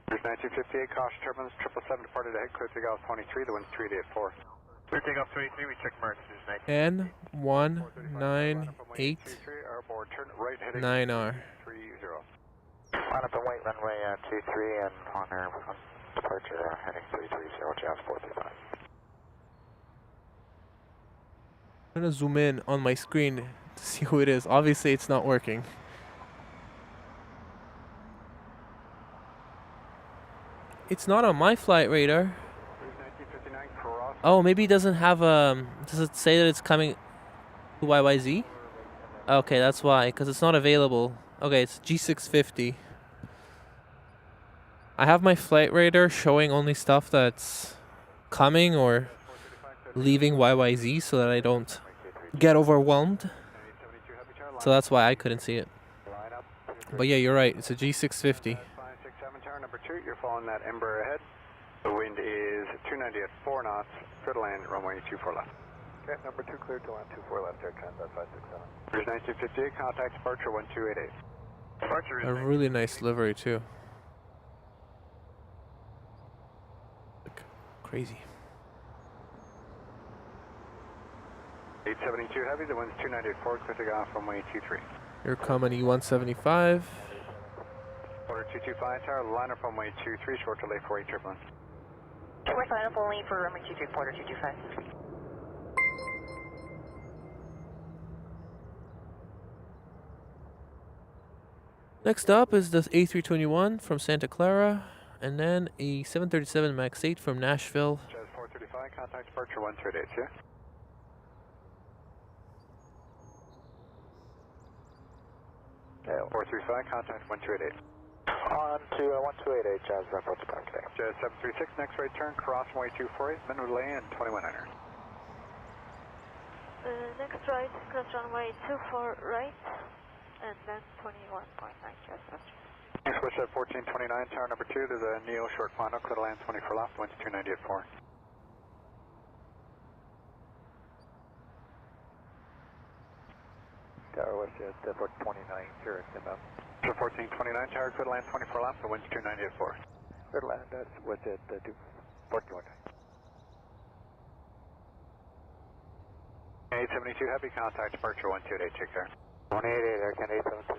There's 1958, caution turbulence, 777 departed ahead, clear takeoff 23, the wind's 384. Clear takeoff 23, we check emergency snake. N198-9R. 30. Line up and wait, runway 23 and on air on departure heading 330, Jazz 435. I'm gonna zoom in on my screen to see who it is. Obviously, it's not working. It's not on my flight radar. Oh, maybe it doesn't have does it say that it's coming to YYZ? Okay, that's why, because it's not available. Okay, it's G650. I have my flight radar showing only stuff that's coming or leaving YYZ so that I don't get overwhelmed. So that's why I couldn't see it. But yeah, you're right. It's a G650. 567 tower number 2, you're following that Embraer ahead. The wind is 290 at 4 knots, clear to land runway 24 left. Okay, number 2 cleared to land 24 left, air transat 567. There's 1958, contact departure 1288. Departure is A really nice livery too. Look, crazy. 872 heavy, the wind's 290 at 4, clear to go off runway 23. Here coming E175. Order 225 tower, line up runway 23, short delay 48 turbulence. Short line up only for runway 23, quarter 225. Next up is the A321 from Santa Clara, and then a 737 MAX 8 from Nashville. Jazz 435, contact departure 138, yeah? Okay, 435, contact 1288. on to 1288, Jazz approach back today. Jazz 736, next right turn, cross runway 248, minute delay and 2100. Next right, cross runway 24 right, and then 21.9 Jazz after. Next switch at 1429, tower number 2, there's a Neo short final, clear to land 24 left, winds 290 at 4. Tower West at 429, Zurich, inbound. So 1429, tower clear to land 24 left, the wind's 290 at 4. Clear to land, that's what's at 1429. 872 heavy, contact departure 128, take care. 188, Air Canada 872.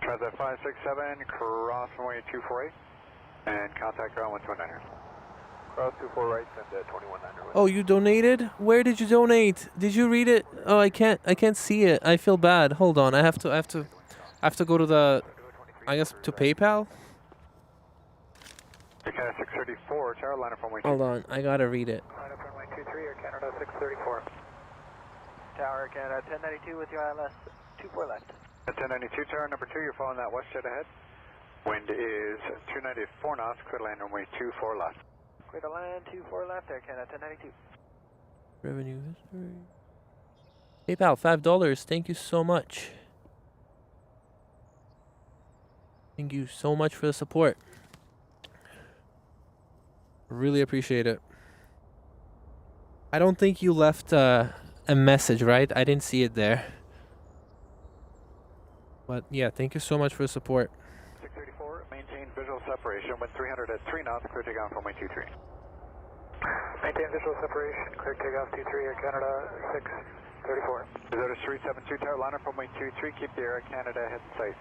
Transat 567, cross runway 248, and contact ground 129er. Cross 24 right and 2100. Oh, you donated? Where did you donate? Did you read it? Oh, I can't see it. I feel bad. Hold on. I have to go to the, I guess, to PayPal. Air Canada 634, tower line up runway 2. Hold on. I gotta read it. Line up runway 23, Air Canada 634. Tower Air Canada 1092 with your ILS 24 left. At 1092, tower number 2, you're following that west jet ahead. Wind is 290 at 4 knots, clear to land runway 24 left. Clear to land 24 left, Air Canada 1092. Revenue history. PayPal, $5. Thank you so much. Thank you so much for the support. Really appreciate it. I don't think you left a message, right? I didn't see it there. But yeah, thank you so much for the support. 634, maintain visual separation, wind 300 at 3 knots, clear takeoff runway 23. Maintain visual separation, clear takeoff 23, Air Canada 634. Is that a 372 tower, line up runway 23, keep the Air Canada head in sight.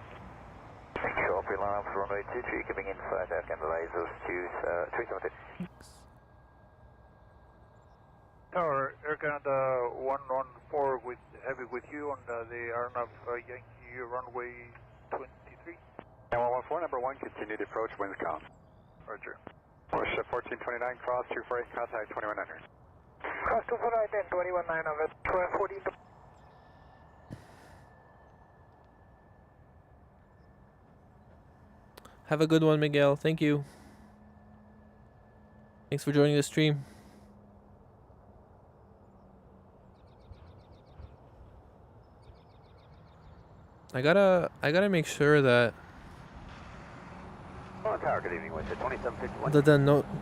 Show up your line up for runway 23, keeping inside Air Canada lasers 372. Tower, Air Canada 114 with heavy with you on the RNAV Yankee runway 23. And 114, number 1, continue to approach, winds calm. Roger. Push at 1429, cross 248, contact 2100. Cross 24 right and 219 of it, 14 to... Have a good one, Miguel. Thank you. Thanks for joining the stream. I gotta make sure that Tower, good evening, YYZ 2751.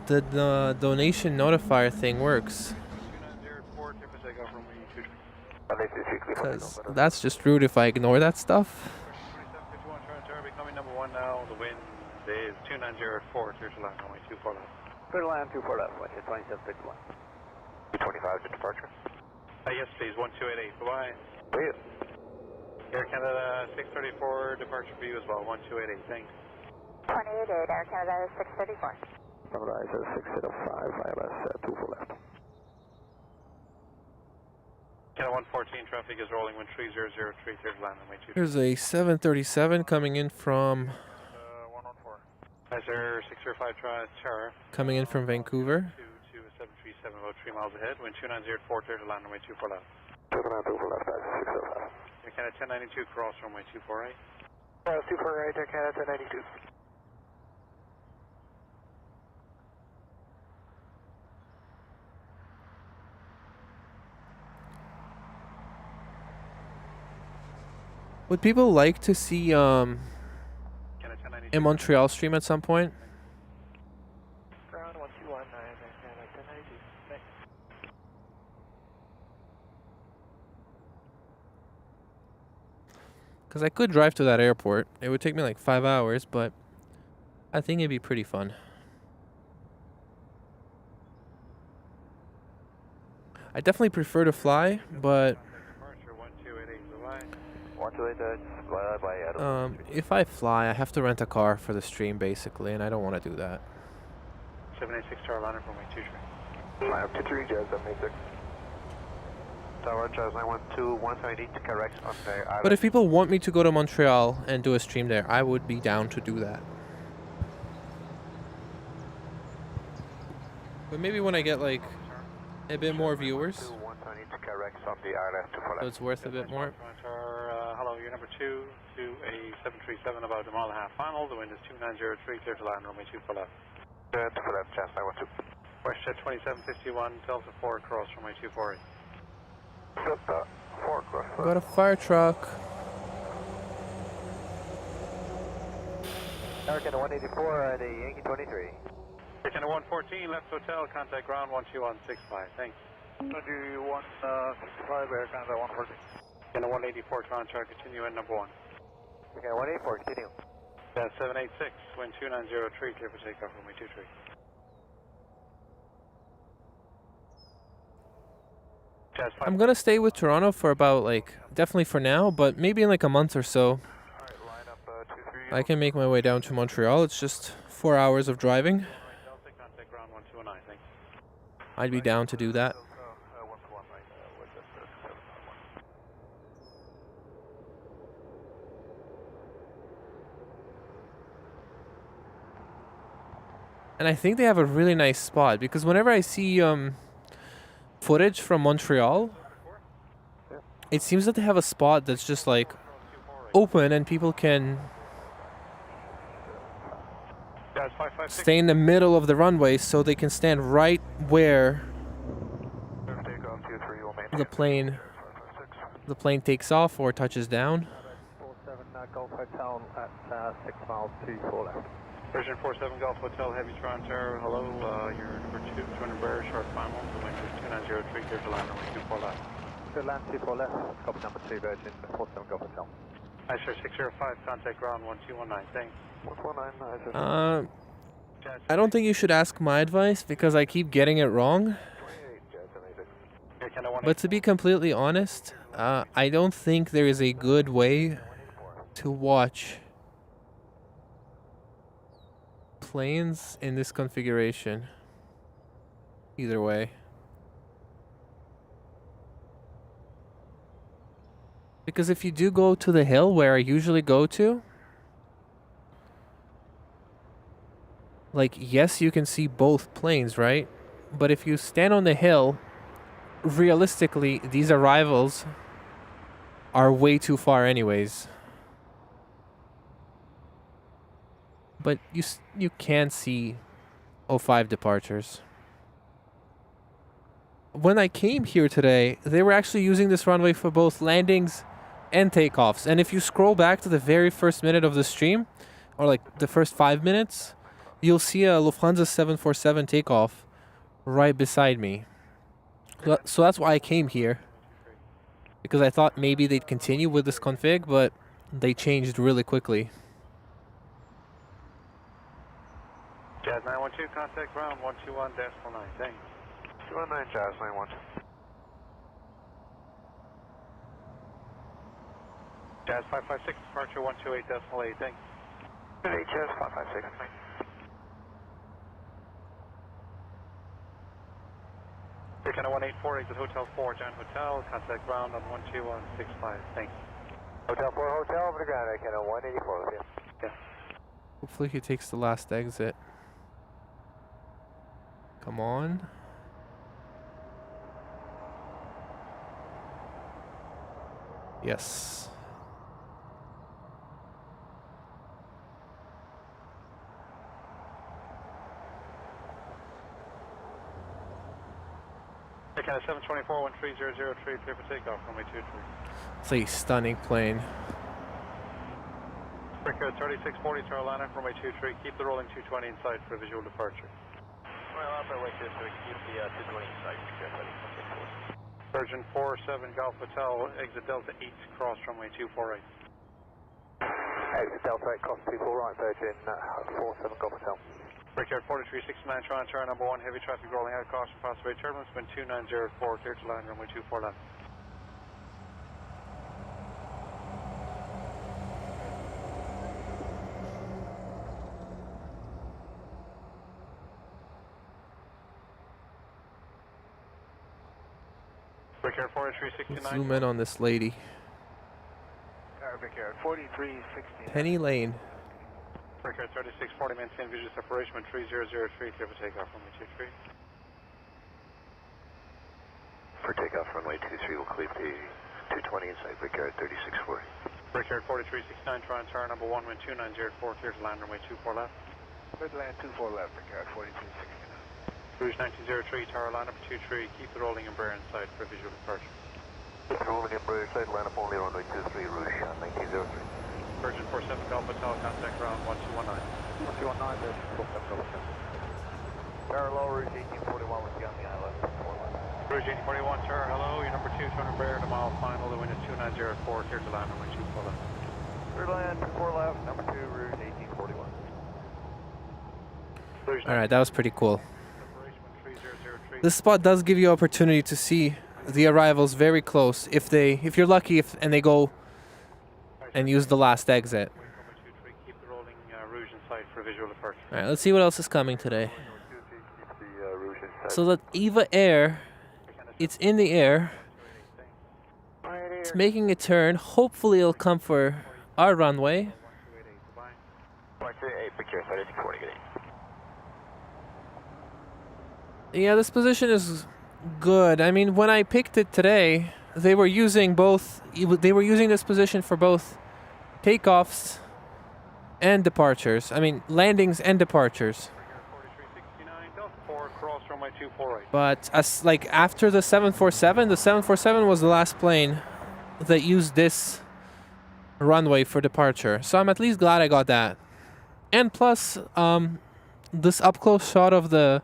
the donation notifier thing works. 2904, tip for takeoff runway 23. Because that's just rude if I ignore that stuff. 2751, Toronto Tower, becoming number 1 now. The wind is 2904, clear to land, runway 24 left. Clear to land 24 left, YYZ 2751. 225 to departure. Yes, please, 1288, bye-bye. See you. Air Canada 634, departure for you as well, 1288, thanks. 2888, Air Canada 634. Summarize 605, ILS 24 left. Canada 114, traffic is rolling, wind 3003, clear to land, runway 23. Here's a 737 coming in from 114. Azure 605, Tower. coming in from Vancouver. 737, about 3 miles ahead, wind 2904, clear to land, runway 24 left. 24 left, 605. Air Canada 1092, cross runway 24 right. 24 right, Air Canada 1092. Would people like to see a Montreal stream at some point? Ground 1219, Air Canada 1092. Thanks. Because I could drive to that airport. It would take me like 5 hours, but I think it'd be pretty fun. I definitely prefer to fly, but if I fly, I have to rent a car for the stream basically, and I don't want to do that. 786 Tower, line up runway 23. Line up 23, Jazz 786. Tower, Jazz 912, 178 to correct on the island. But if people want me to go to Montreal and do a stream there, I would be down to do that. But maybe when I get like a bit more viewers, so it's worth a bit more. Hello, you're number 2 to a 737 about a mile and a half final. The wind is 2903, clear to land, runway 24 left. To left, Jazz 912. WestJet 2751, Delta 4 cross runway 24 right. Delta 4 cross. Got a fire truck. American 184, the Yankee 23. American 114, left hotel, contact ground 12165, thanks. 2165, Air Canada 114. And a 184 contract, continue in number 1. Okay, 184, continue. 786, wind 2903, clear for takeoff, runway 23. I'm gonna stay with Toronto for about like, definitely for now, but maybe in like a month or so. I can make my way down to Montreal. It's just 4 hours of driving. Contact ground 1219, thanks. I'd be down to do that. And I think they have a really nice spot because whenever I see footage from Montreal, it seems that they have a spot that's just like open and people can stay in the middle of the runway so they can stand right where the plane takes off or touches down. 47 Golf Hotel at 6 miles to 4 left. Version 47 Golf Hotel, Heavy Toronto Tower, hello, you're number 2, Twin Bear, short final, the wind is 2903, clear to land, runway 24 left. Clear land 24 left, copy number 2, Virgin 47 Golf Hotel. ISR 605, contact ground 1219, thanks. 119, I don't think you should ask my advice because I keep getting it wrong. But to be completely honest, I don't think there is a good way to watch planes in this configuration. Either way. Because if you do go to the hill where I usually go to, like, yes, you can see both planes, right? But if you stand on the hill, realistically, these arrivals are way too far anyways. But you can see 05 departures. When I came here today, they were actually using this runway for both landings and takeoffs. And if you scroll back to the very first minute of the stream, or like the first 5 minutes, you'll see a Lufthansa 747 takeoff right beside me. So that's why I came here, because I thought maybe they'd continue with this config, but they changed really quickly. Jazz 912, contact ground 121.9, thanks. 219, Jazz 912. Jazz 556, departure 128.8, thanks. Good day, Jazz 556, thanks. Air Canada 184, exit Hotel 4, John Hotel, contact ground on 121.65, thanks. Hotel 4, Hotel, over the ground, Air Canada 184 with you. Yes. Hopefully he takes the last exit. Come on. Yes. Air Canada 724, 13003, clear for takeoff, runway 23. It's a stunning plane. Breaker 3640, Carolina, runway 23, keep the rolling 220 inside for visual departure. Well, up runway 23, keep the 220 inside, Virgin 47 Golf Hotel, exit Delta 8, cross runway 24 right. Exit Delta 8, cross 24 right, Virgin 47 Golf Hotel. Brickyard 4369, Toronto, number 1, heavy traffic rolling out, caution, possible turbulence, wind 2904, clear to line, runway 24 left. Brickyard 4369. Let's zoom in on this lady. Brickyard 4369. Penny Lane. Brickyard 3640, maintain visual separation with 3003, clear for takeoff, runway 23. For takeoff, runway 23, we'll clear the 220 inside, Brickyard 3640. Brickyard 4369, Toronto, number 1, wind 2904, clear to land, runway 24 left. Clear to land 24 left, Brickyard 4369. Rouge 1903, Tower line up 23, keep the rolling Embraer inside for visual departure. Keep the rolling Embraer inside, line up only runway 23, Rouge 1903. Virgin 47 Golf Hotel, contact ground 1219. 1219, that's 47 Golf Hotel. Parallel Rouge 1841 with you on the island. Rouge 1841, Tower, hello, your number 2, turn Embraer to mile final, the wind is 2904, clear to land, runway 24 left. Clear to land 24 left, number 2, Rouge 1841. Alright, that was pretty cool. This spot does give you opportunity to see the arrivals very close if you're lucky and they go and use the last exit. Alright, let's see what else is coming today. So that Eva Air, it's in the air. It's making a turn. Hopefully it'll come for our runway. Yeah, this position is good. I mean, when I picked it today, they were using this position for both takeoffs and departures. I mean, landings and departures. But after the 747 was the last plane that used this runway for departure. So I'm at least glad I got that. And plus, this up close shot of the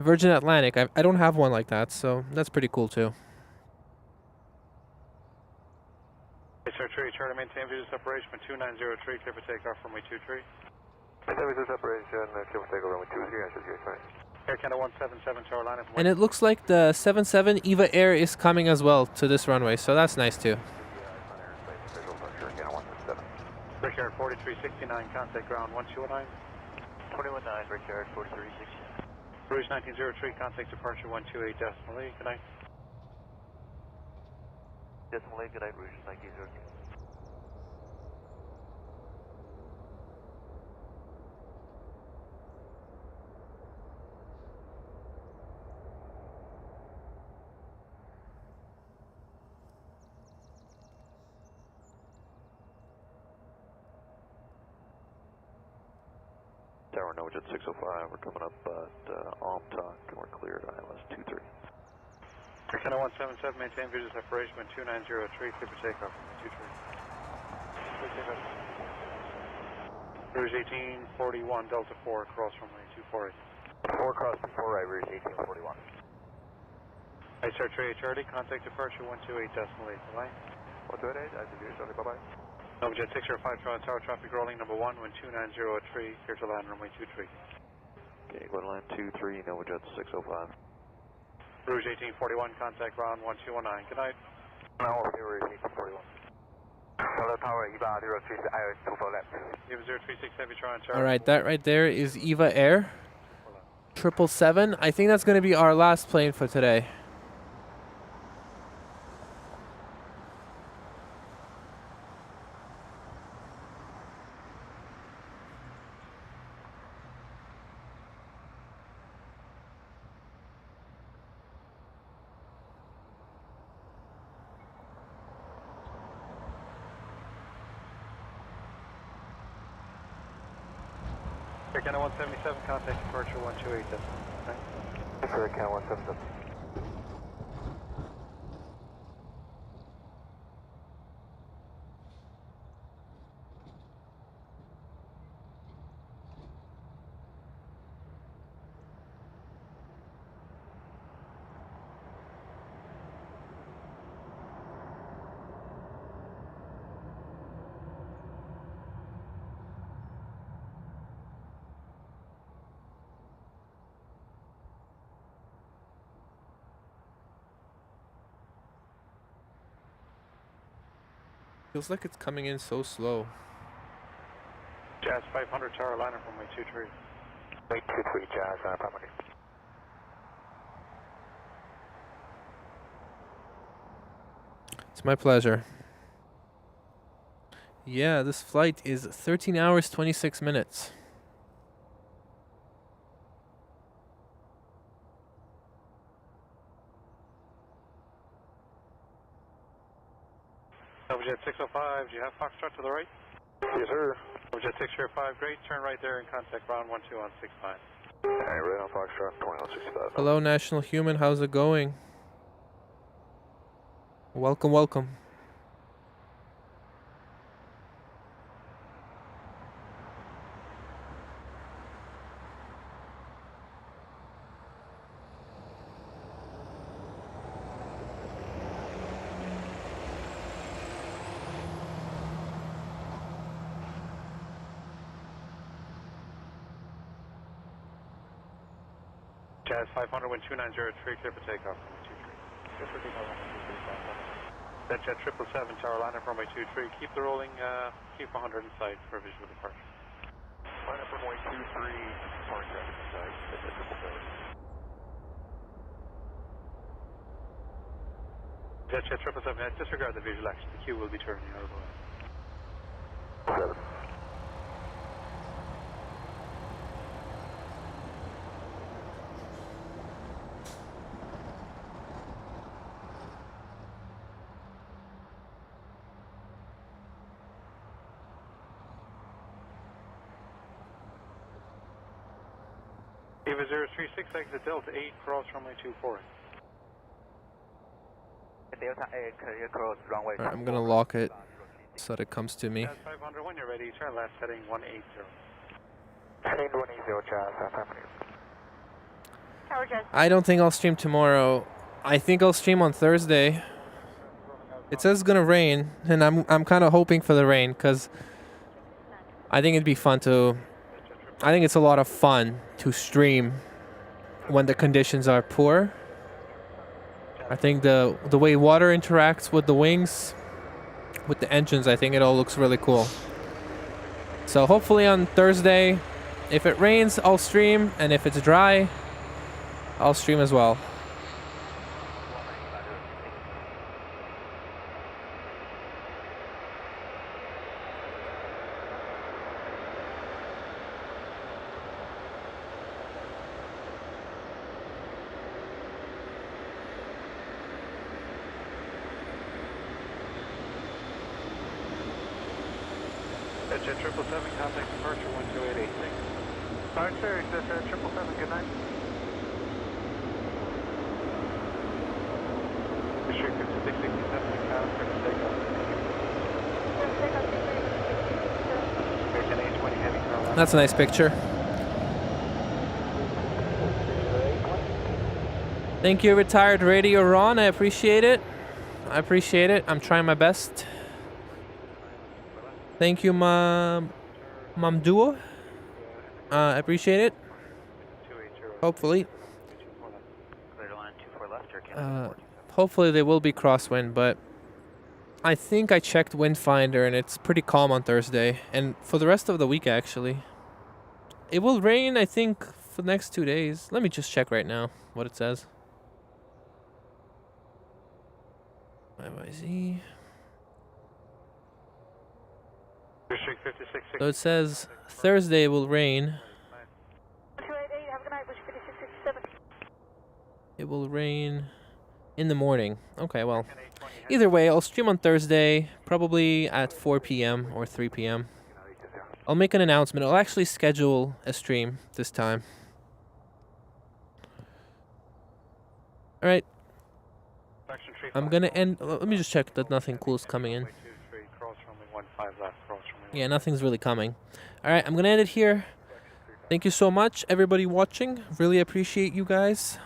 Virgin Atlantic, I don't have one like that, so that's pretty cool too. Try to maintain visual separation with 2903, clear for takeoff runway 23. Visual separation, clear for takeoff runway 23, I should get right. Air Canada 177, Tower line. And it looks like the 77 Eva Air is coming as well to this runway, so that's nice too. Brickyard 4369, contact ground 1219. 219, Brickyard 4369. Rouge 1903, contact departure 128 decimal 8, good night. Decimal 8, good night, Rouge 1903. Tower Nova Jet 605, we're coming up at Omtalk and we're cleared ILS 23. Channel 177, maintain visual separation when 2903, clear for takeoff from 23. Rouge 1841, Delta 4, cross runway 248. 4 cross 4 right, Rouge 1841. ISR 3830, contact departure 128.8, bye-bye. 128, ISR Charlie, bye-bye. Novajet 605, Tower traffic rolling number 1, wind 290 at 3, clear to land runway 23. Okay, go to land 23, Novajet 605. Rouge 1841, contact ground 1219, good night. No, okay, Rouge 1841. Hello, Tower, EVA 036, IOS 24 left. EVA 036, Heavy Tower and Tower. Alright, that right there is EVA Air 777. I think that's going to be our last plane for today. Air Canada 177, contact departure 128, that's right. For Canada 177. Feels like it's coming in so slow. Jazz 500, Tower liner from way 23. Way 23, Jazz 500. It's my pleasure. Yeah, this flight is 13 hours, 26 minutes. Novajet 605, do you have Foxtrot to the right? Yes, sir. Novajet 605, great, turn right there and contact ground 12165. Alright, right on Foxtrot 2165. Hello, National Human. How's it going? Welcome, welcome. Jazz 500, wind 2903, clear for takeoff from 23. That jet 777, Tower liner from way 23, keep the rolling, keep 100 in sight for visual departure. Line up from way 23, park traffic in sight, that's at 777. Jet 777, disregard the visual action, the queue will be turning out of the way. 7. EVA 036, exit Delta 8, cross runway 24. Delta 8, clear cross runway. Alright, I'm gonna lock it so that it comes to me. Jazz 500, when you're ready, turn left, heading 180. Heading 180, Jazz 500. Tower Jazz. I don't think I'll stream tomorrow. I think I'll stream on Thursday. It says it's gonna rain, and I'm kind of hoping for the rain because I think it'd be fun to. I think it's a lot of fun to stream when the conditions are poor. I think the way water interacts with the wings, with the engines, I think it all looks really cool. So hopefully on Thursday, if it rains, I'll stream, and if it's dry, I'll stream as well. Jet 777, contact departure 12886. Alright, sir, it's 777, good night. That's a nice picture. Thank you, retired Radio Ron. I appreciate it. I appreciate it. I'm trying my best. Thank you, Duo. I appreciate it. Hopefully. Hopefully they will be crosswind, but I think I checked Wind Finder and it's pretty calm on Thursday. And for the rest of the week, actually. It will rain, I think, for the next 2 days. Let me just check right now what it says. YYZ. So it says Thursday will rain. 288, have a good night, wish 5667. It will rain in the morning. Okay, well, either way, I'll stream on Thursday, probably at 4 p.m. or 3 p.m. I'll make an announcement. I'll actually schedule a stream this time. Alright. I'm gonna end. Let me just check that nothing cool is coming in. Yeah, nothing's really coming. Alright, I'm gonna end it here. Thank you so much, everybody watching. Really appreciate you guys.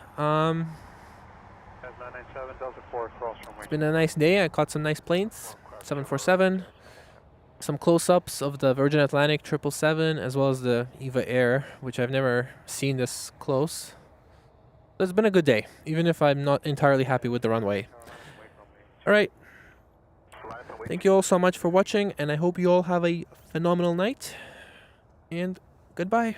It's been a nice day. I caught some nice planes. 747. Some close-ups of the Virgin Atlantic 777 as well as the Eva Air, which I've never seen this close. It's been a good day, even if I'm not entirely happy with the runway. Alright. Thank you all so much for watching, and I hope you all have a phenomenal night. And goodbye.